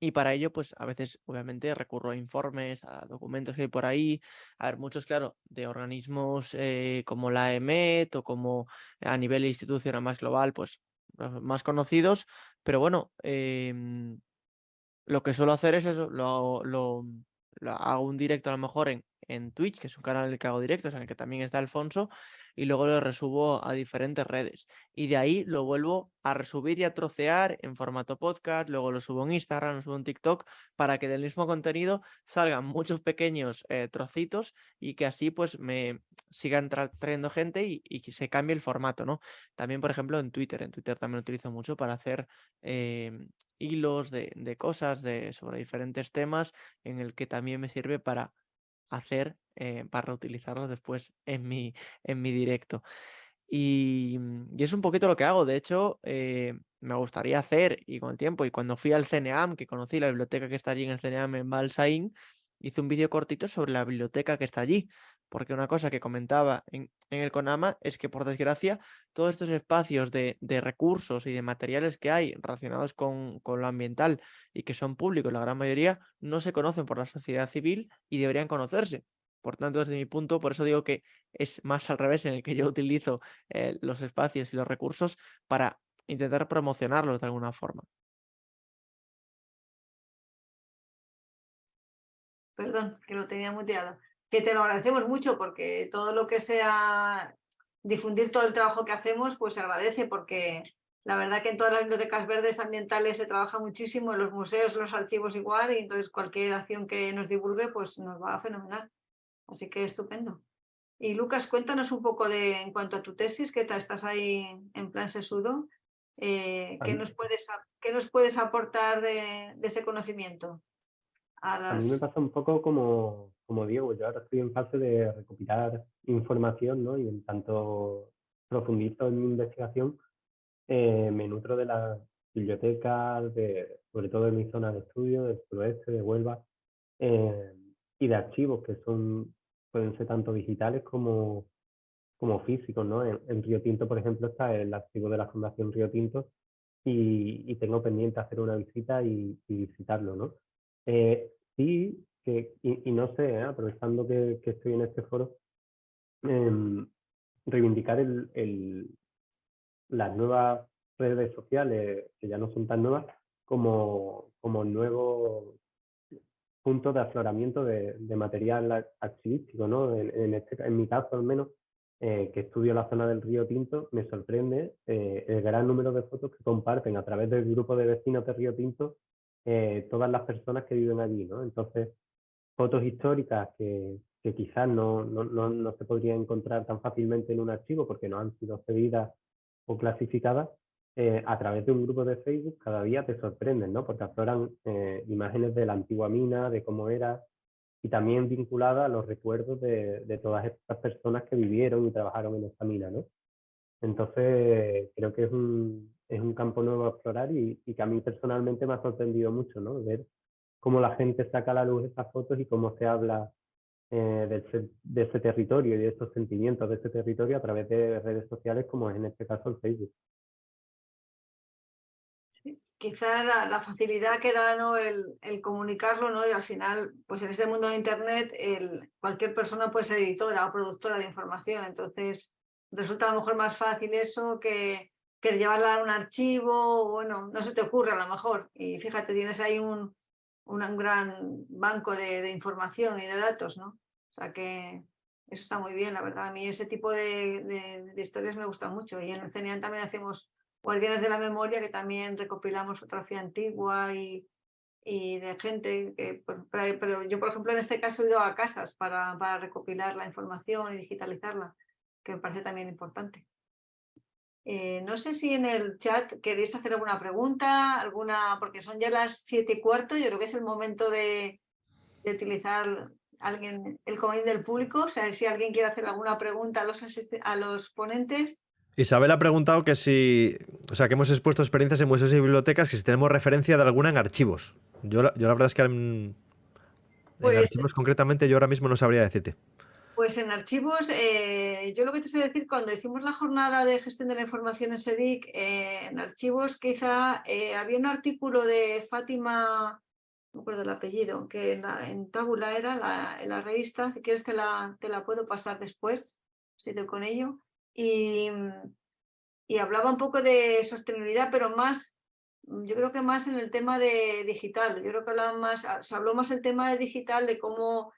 Y para ello, pues a veces, obviamente, recurro a informes, a documentos que hay por ahí. A ver, muchos, claro, de organismos como la EMET o como a nivel institucional más global, pues más conocidos. Pero bueno, lo que suelo hacer es eso, lo hago un directo a lo mejor en en Twitch, que es un canal en el que hago directos, en el que también está Alfonso, y luego lo resubo a diferentes redes. Y de ahí lo vuelvo a resubir y a trocear en formato podcast, luego lo subo en Instagram, lo subo en TikTok, para que del mismo contenido salgan muchos pequeños trocitos y que así pues me sigan trayendo gente y que se cambie el formato, ¿no? También, por ejemplo, en Twitter también lo utilizo mucho para hacer hilos de cosas sobre diferentes temas, en el que también me sirve para para reutilizarlos después en mi directo. Y es un poquito lo que hago. De hecho, me gustaría hacer, y con el tiempo, y cuando fui al CNEAM, que conocí la biblioteca que está allí en el CNEAM en Balsaín, hice un vídeo cortito sobre la biblioteca que está allí. Porque una cosa que comentaba en el CONAMA es que, por desgracia, todos estos espacios de recursos y de materiales que hay relacionados con lo ambiental y que son públicos, la gran mayoría, no se conocen por la sociedad civil y deberían conocerse. Por tanto, desde mi punto, por eso digo que es más al revés, en el que yo utilizo los espacios y los recursos para intentar promocionarlos de alguna forma. Perdón, que lo tenía muteado. Que te lo agradecemos mucho, porque todo lo que sea difundir todo el trabajo que hacemos, pues se agradece, porque la verdad que en todas las bibliotecas verdes ambientales se trabaja muchísimo, en los museos, los archivos igual, y entonces cualquier acción que nos divulgue pues nos va a fenomenal. Así que estupendo. Y Lucas, cuéntanos un poco en cuanto a tu tesis, que estás ahí en plan sesudo, ¿qué nos puedes aportar de ese conocimiento? A mí me pasa un poco como Diego. Yo ahora estoy en fase de recopilar información, ¿no? Y en tanto profundizo en mi investigación, me nutro de las bibliotecas, sobre todo de mi zona de estudio, del suroeste, de Huelva, y de archivos que pueden ser tanto digitales como físicos, ¿no? En Río Tinto, por ejemplo, está el archivo de la Fundación Río Tinto, y tengo pendiente hacer una visita y visitarlo, ¿no? Sí, y no sé, aprovechando que estoy en este foro, reivindicar las nuevas redes sociales, que ya no son tan nuevas, como nuevo punto de afloramiento de material archivístico, ¿no? En mi caso, al menos, que estudio la zona del Río Tinto, me sorprende el gran número de fotos que comparten a través del grupo de vecinos de Río Tinto todas las personas que viven allí, ¿no? Entonces, fotos históricas que quizás no se podrían encontrar tan fácilmente en un archivo porque no han sido cedidas o clasificadas, a través de un grupo de Facebook cada día te sorprenden, ¿no? Porque afloran imágenes de la antigua mina, de cómo era, y también vinculada a los recuerdos de todas estas personas que vivieron y trabajaron en esta mina, ¿no? Entonces, creo que es un campo nuevo a explorar y que a mí personalmente me ha sorprendido mucho, ¿no? Ver cómo la gente saca a la luz estas fotos y cómo se habla de ese territorio y de estos sentimientos de ese territorio a través de redes sociales, como es en este caso el Facebook. Quizá la facilidad que da, ¿no? el comunicarlo, ¿no? Y al final, pues en este mundo de Internet, cualquier persona puede ser editora o productora de información, entonces resulta a lo mejor más fácil eso que llevarla a un archivo. Bueno, no se te ocurre a lo mejor, y fíjate, tienes ahí un gran banco de información y de datos, ¿no? O sea que eso está muy bien, la verdad. A mí ese tipo de historias me gustan mucho, y en el CNEAM también hacemos Guardianes de la Memoria, que también recopilamos fotografía antigua y de gente pero yo, por ejemplo, en este caso he ido a casas para recopilar la información y digitalizarla, que me parece también importante. No sé si en el chat queréis hacer alguna pregunta, porque son ya las 7:15, yo creo que es el momento de utilizar el comodín del público, o sea, si alguien quiere hacer alguna pregunta a los ponentes. Isabel ha preguntado que que hemos expuesto experiencias en museos y bibliotecas, que si tenemos referencia de alguna en archivos. Yo la verdad es que en archivos concretamente yo ahora mismo no sabría decirte. Pues en archivos, yo lo que te sé decir, cuando hicimos la jornada de gestión de la información en SEDIC, en archivos quizá había un artículo de Fátima, no me acuerdo el apellido, que en Tábula era en la revista, si quieres te la puedo pasar después, si doy con ello. Y hablaba un poco de sostenibilidad, pero más, yo creo que más en el tema de digital. Yo creo que se habló más el tema de digital, de cómo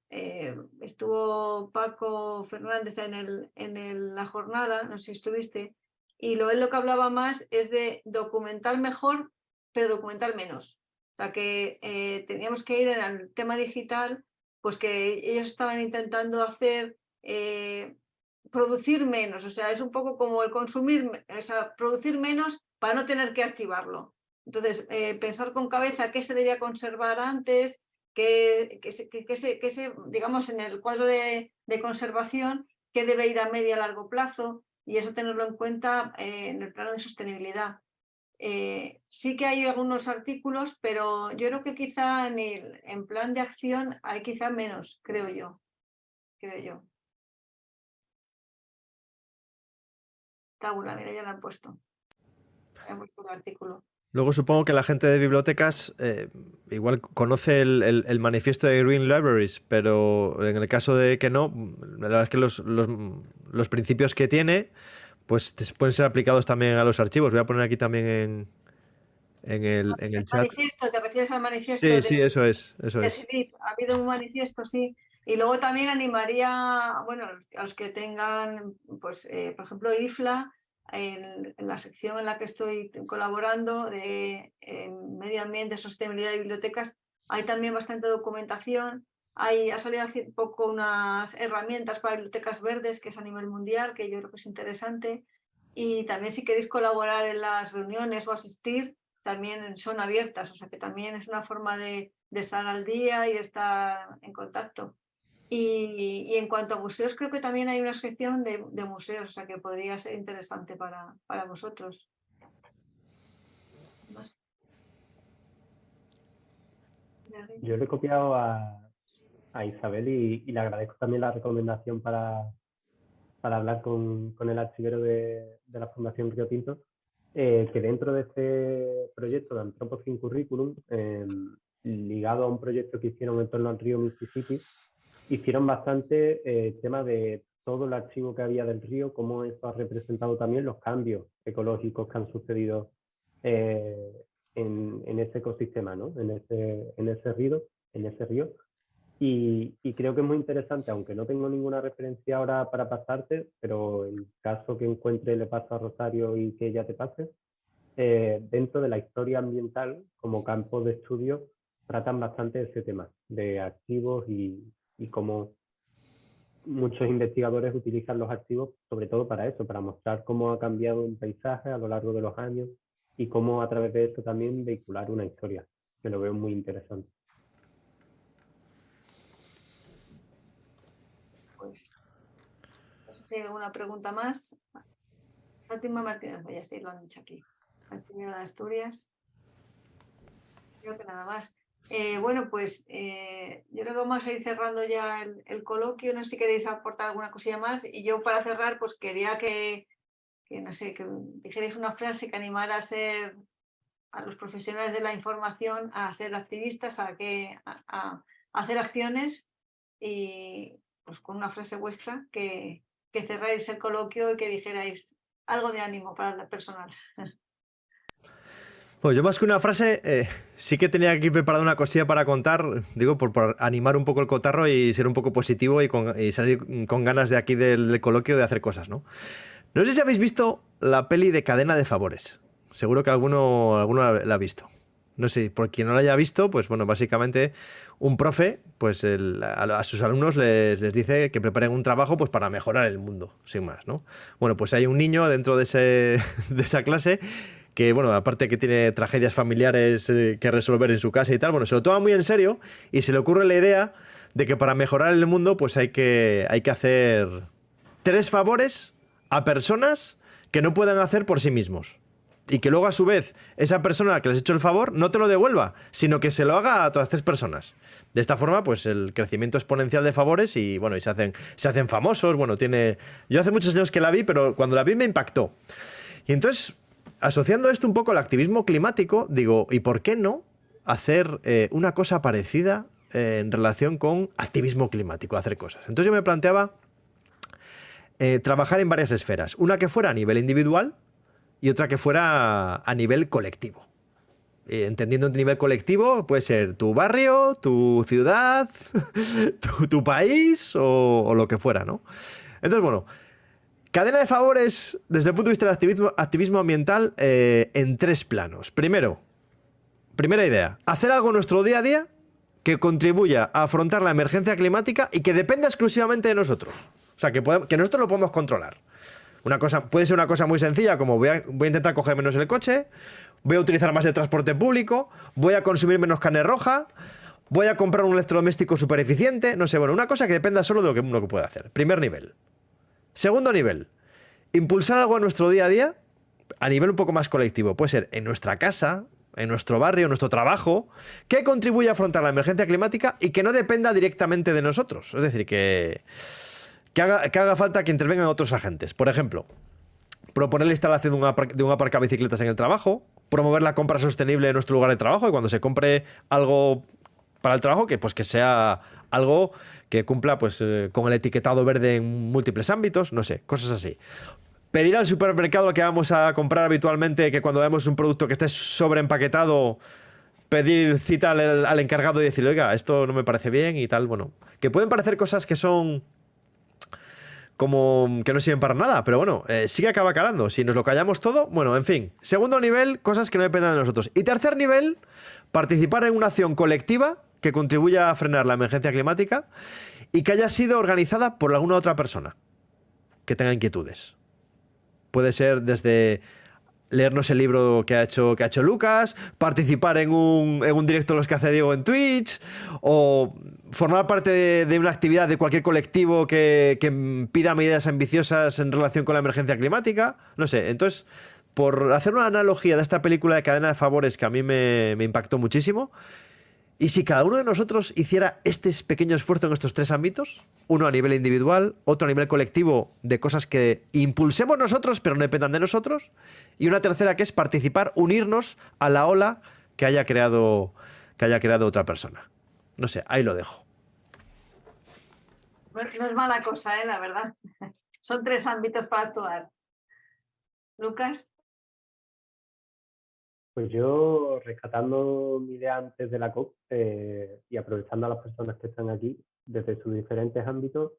estuvo Paco Fernández en la jornada, no sé si estuviste, y él lo que hablaba más es de documentar mejor, pero documentar menos. O sea, que teníamos que ir en el tema digital, pues que ellos estaban intentando hacer, producir menos, o sea, es un poco como el consumir, o sea, producir menos para no tener que archivarlo. Entonces, pensar con cabeza qué se debía conservar antes, que digamos, en el cuadro de conservación, qué debe ir a medio y a largo plazo, y eso tenerlo en cuenta en el plano de sostenibilidad. Sí que hay algunos artículos, pero yo creo que quizá en plan de acción hay quizá menos, creo yo. Tabula, mira, ya la han puesto. Han puesto el artículo. Luego supongo que la gente de bibliotecas igual conoce el manifiesto de Green Libraries, pero en el caso de que no, la verdad es que los principios que tiene pues pueden ser aplicados también a los archivos. Voy a poner aquí también en el chat. Manifiesto, ¿te refieres al manifiesto? Sí, eso es. Ha habido un manifiesto, sí. Y luego también animaría, bueno, a los que tengan, pues, por ejemplo, IFLA, en la sección en la que estoy colaborando de medio ambiente, sostenibilidad y bibliotecas, hay también bastante documentación. Ha salido hace poco unas herramientas para bibliotecas verdes, que es a nivel mundial, que yo creo que es interesante. Y también si queréis colaborar en las reuniones o asistir, también son abiertas, o sea que también es una forma de estar al día y estar en contacto. Y en cuanto a museos, creo que también hay una sección de museos, o sea que podría ser interesante para vosotros. Yo le he copiado a Isabel y le agradezco también la recomendación para hablar con el archivero de la Fundación Río Tinto, que dentro de este proyecto de Anthropocene Curriculum, ligado a un proyecto que hicieron en torno al río Mississippi, hicieron bastante tema de todo el archivo que había del río, cómo eso ha representado también los cambios ecológicos que han sucedido en ese ecosistema, ¿no? en ese río. Y creo que es muy interesante, aunque no tengo ninguna referencia ahora para pasarte, pero en caso que encuentre le paso a Rosario y que ella te pase, dentro de la historia ambiental como campo de estudio tratan bastante ese tema de archivos y cómo muchos investigadores utilizan los archivos sobre todo para eso, para mostrar cómo ha cambiado un paisaje a lo largo de los años y cómo a través de esto también vehicular una historia, que lo veo muy interesante. Pues no sé si hay alguna pregunta más. Fátima Martínez, ya sí, lo han dicho aquí. Archivero de Asturias. Creo que nada más. Bueno, pues yo creo que vamos a ir cerrando ya el coloquio. No sé si queréis aportar alguna cosilla más. Y yo para cerrar, pues quería que no sé, que dijerais una frase que animara a los profesionales de la información a ser activistas, a hacer acciones, y pues con una frase vuestra que cerráis el coloquio y que dijerais algo de ánimo para el personal. Pues yo más que una frase, sí que tenía aquí preparada una cosilla para contar, digo, por animar un poco el cotarro y ser un poco positivo y salir con ganas de aquí del coloquio de hacer cosas, ¿no? No sé si habéis visto la peli de Cadena de Favores. Seguro que alguno la ha visto. No sé, por quien no la haya visto, pues bueno, básicamente un profe pues a sus alumnos les dice que preparen un trabajo pues para mejorar el mundo, sin más, ¿no? Bueno, pues hay un niño dentro de esa clase que, bueno, aparte que tiene tragedias familiares que resolver en su casa y tal, bueno, se lo toma muy en serio y se le ocurre la idea de que para mejorar el mundo pues hay que hacer 3 favores a personas que no puedan hacer por sí mismos. Y que luego a su vez esa persona a la que les has hecho el favor no te lo devuelva, sino que se lo haga a todas 3 personas. De esta forma, pues el crecimiento exponencial de favores y bueno, y se hacen famosos. Bueno, yo hace muchos años que la vi, pero cuando la vi me impactó. Y entonces, asociando esto un poco al activismo climático, digo, ¿y por qué no hacer una cosa parecida en relación con activismo climático, hacer cosas? Entonces yo me planteaba trabajar en varias esferas. Una que fuera a nivel individual y otra que fuera a nivel colectivo. entendiendo un nivel colectivo, puede ser tu barrio, tu ciudad, tu país o lo que fuera, ¿no? Entonces, bueno, cadena de favores desde el punto de vista del activismo ambiental en 3 planos. Primera idea, hacer algo en nuestro día a día que contribuya a afrontar la emergencia climática y que dependa exclusivamente de nosotros. O sea, que nosotros lo podemos controlar. Puede ser una cosa muy sencilla, como voy a intentar coger menos el coche, voy a utilizar más el transporte público, voy a consumir menos carne roja, voy a comprar un electrodoméstico súper eficiente, no sé, bueno, una cosa que dependa solo de lo que uno puede hacer. Primer nivel. Segundo nivel, impulsar algo en nuestro día a día a nivel un poco más colectivo. Puede ser en nuestra casa, en nuestro barrio, en nuestro trabajo, que contribuya a afrontar la emergencia climática y que no dependa directamente de nosotros. Es decir, que haga falta que intervengan otros agentes. Por ejemplo, proponer la instalación de un aparcabicicletas en el trabajo, promover la compra sostenible en nuestro lugar de trabajo y cuando se compre algo para el trabajo, que sea algo que cumpla pues, con el etiquetado verde en múltiples ámbitos, no sé, cosas así. Pedir al supermercado lo que vamos a comprar habitualmente, que cuando vemos un producto que esté sobreempaquetado, pedir cita al encargado y decirle, oiga, esto no me parece bien y tal, bueno. Que pueden parecer cosas que son como que no sirven para nada, pero bueno, sí que acaba calando. Si nos lo callamos todo, bueno, en fin. Segundo nivel, cosas que no dependan de nosotros. Y tercer nivel, participar en una acción colectiva que contribuya a frenar la emergencia climática y que haya sido organizada por alguna otra persona que tenga inquietudes. Puede ser desde leernos el libro que ha hecho Lucas, participar en un directo de los que hace Diego en Twitch, o formar parte de una actividad de cualquier colectivo que pida medidas ambiciosas en relación con la emergencia climática. No sé, entonces, por hacer una analogía de esta película de Cadena de Favores que a mí me impactó muchísimo, y si cada uno de nosotros hiciera este pequeño esfuerzo en estos 3 ámbitos, uno a nivel individual, otro a nivel colectivo de cosas que impulsemos nosotros pero no dependan de nosotros, y una tercera que es participar, unirnos a la ola que haya creado otra persona. No sé, ahí lo dejo. Bueno, no es mala cosa, la verdad. Son 3 ámbitos para actuar. Lucas. Pues yo, rescatando mi idea antes de la COP y aprovechando a las personas que están aquí desde sus diferentes ámbitos,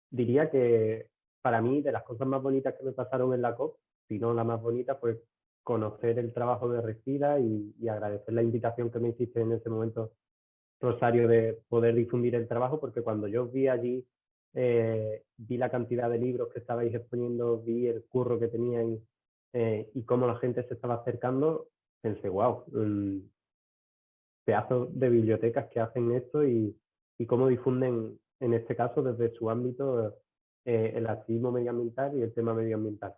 diría que para mí de las cosas más bonitas que me pasaron en la COP, si no la más bonita, fue conocer el trabajo de Resida y agradecer la invitación que me hiciste en ese momento, Rosario, de poder difundir el trabajo, porque cuando yo vi allí, vi la cantidad de libros que estabais exponiendo, vi el curro que teníais y cómo la gente se estaba acercando, pensé, wow, pedazos de bibliotecas que hacen esto y cómo difunden, en este caso, desde su ámbito, el activismo medioambiental y el tema medioambiental.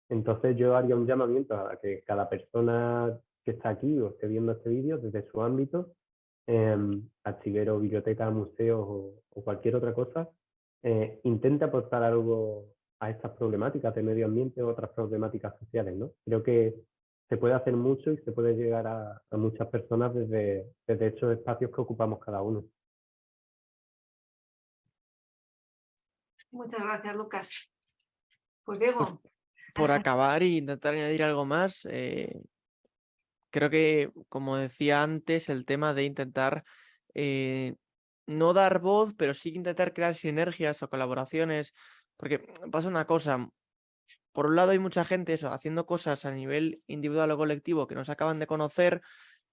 Entonces yo haría un llamamiento a que cada persona que está aquí o esté viendo este vídeo, desde su ámbito, archivero, biblioteca, museos o cualquier otra cosa, intente aportar algo a estas problemáticas de medio ambiente o otras problemáticas sociales, ¿no? Creo que se puede hacer mucho y se puede llegar a muchas personas desde estos espacios que ocupamos cada uno. Muchas gracias, Lucas. Pues Diego. Por acabar e intentar añadir algo más, creo que, como decía antes, el tema de intentar no dar voz, pero sí intentar crear sinergias o colaboraciones, porque pasa una cosa. Por un lado hay mucha gente haciendo cosas a nivel individual o colectivo que no se acaban de conocer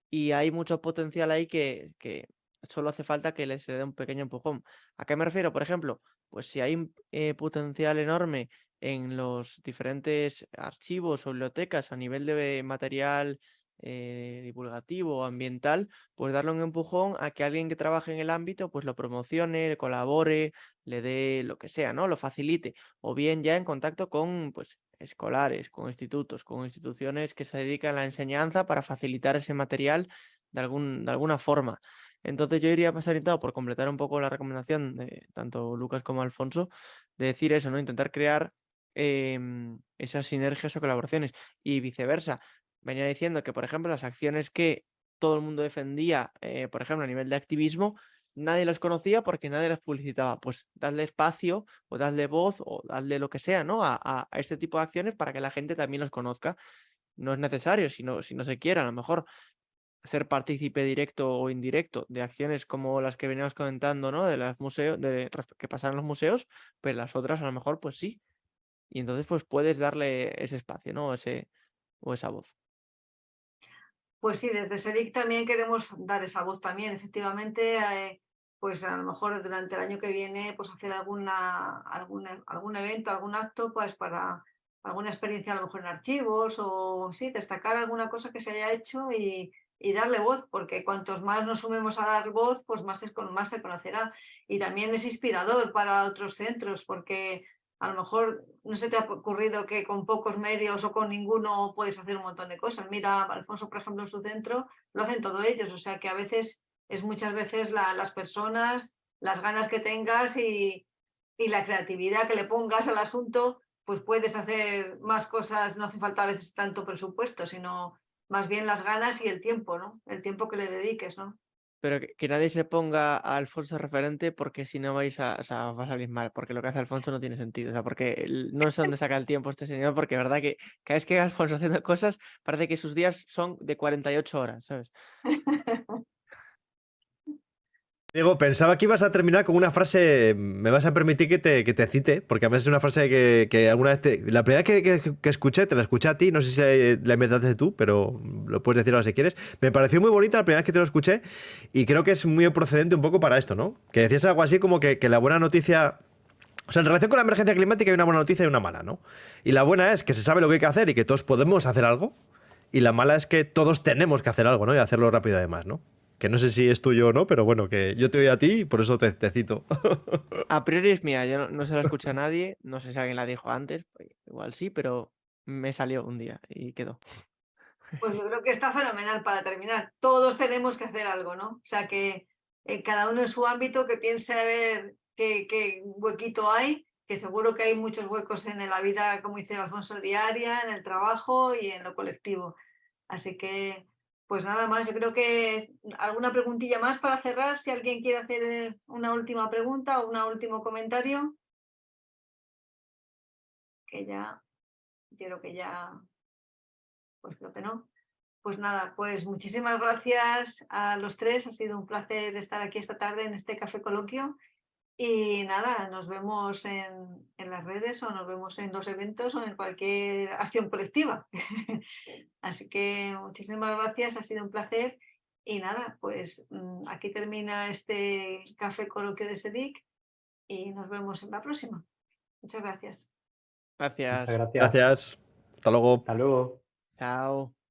y hay mucho potencial ahí que solo hace falta que les dé un pequeño empujón. ¿A qué me refiero? Por ejemplo, pues si hay un potencial enorme en los diferentes archivos o bibliotecas a nivel de material divulgativo o ambiental, pues darle un empujón a que alguien que trabaje en el ámbito pues lo promocione, colabore, le dé lo que sea, ¿no? Lo facilite. O bien ya en contacto con pues escolares, con institutos, con instituciones que se dedican a la enseñanza para facilitar ese material de alguna forma. Entonces yo iría más orientado, por completar un poco la recomendación de tanto Lucas como Alfonso, de decir eso, ¿no? Intentar crear esas sinergias o colaboraciones y viceversa. Venía diciendo que, por ejemplo, las acciones que todo el mundo defendía, por ejemplo, a nivel de activismo, nadie las conocía porque nadie las publicitaba. Pues darle espacio o darle voz o darle lo que sea, ¿no? a este tipo de acciones para que la gente también los conozca. No es necesario si no se quiere, a lo mejor. ser partícipe directo o indirecto de acciones como las que veníamos comentando, ¿no? De los museos, que pasan en los museos, pero las otras a lo mejor pues sí. Y entonces pues puedes darle ese espacio, ¿no? O esa voz. Pues sí, desde SEDIC también queremos dar esa voz también, efectivamente, pues a lo mejor durante el año que viene pues hacer algún evento, algún acto pues para alguna experiencia a lo mejor en archivos o sí, destacar alguna cosa que se haya hecho y darle voz, porque cuantos más nos sumemos a dar voz, pues más se conocerá. Y también es inspirador para otros centros, porque a lo mejor no se te ha ocurrido que con pocos medios o con ninguno puedes hacer un montón de cosas. Mira, Alfonso, por ejemplo, en su centro lo hacen todos ellos, o sea que a veces es muchas veces las personas, las ganas que tengas y la creatividad que le pongas al asunto, pues puedes hacer más cosas, no hace falta a veces tanto presupuesto, sino más bien las ganas y el tiempo, ¿no? El tiempo que le dediques, ¿no? Pero que nadie se ponga a Alfonso referente porque si no o sea, va a salir mal, porque lo que hace Alfonso no tiene sentido, o sea, porque no sé dónde saca el tiempo este señor, porque es verdad que cada vez que ve a Alfonso haciendo cosas, parece que sus días son de 48 horas, ¿sabes? Diego, pensaba que ibas a terminar con una frase, me vas a permitir que te cite, porque además es una frase que alguna vez la primera vez que escuché, te la escuché a ti, no sé si la inventaste tú, pero lo puedes decir ahora si quieres. Me pareció muy bonita la primera vez que te lo escuché y creo que es muy procedente un poco para esto, ¿no? Que decías algo así como que la buena noticia... O sea, en relación con la emergencia climática hay una buena noticia y una mala, ¿no? Y la buena es que se sabe lo que hay que hacer y que todos podemos hacer algo. Y la mala es que todos tenemos que hacer algo, ¿no? Y hacerlo rápido además, ¿no? Que no sé si es tuyo o no, pero bueno, que yo te oí a ti y por eso te cito. A priori es mía, yo no se la escuché a nadie, no sé si alguien la dijo antes, pues igual sí, pero me salió un día y quedó. Pues yo creo que está fenomenal para terminar. Todos tenemos que hacer algo, ¿no? O sea, que cada uno en su ámbito que piense a ver qué huequito hay, que seguro que hay muchos huecos en la vida, como dice Alfonso, diaria, en el trabajo y en lo colectivo. Así que, pues nada más, yo creo que alguna preguntilla más para cerrar, si alguien quiere hacer una última pregunta o un último comentario, que ya, yo creo que ya, pues creo que no. Pues nada, pues muchísimas gracias a los tres. Ha sido un placer estar aquí esta tarde en este café coloquio. Y nada, nos vemos en las redes o nos vemos en los eventos o en cualquier acción colectiva. Así que muchísimas gracias, ha sido un placer. Y nada, pues aquí termina este café coloquio de SEDIC y nos vemos en la próxima. Muchas gracias. Gracias. Muchas gracias. Gracias. Hasta luego. Hasta luego. Chao.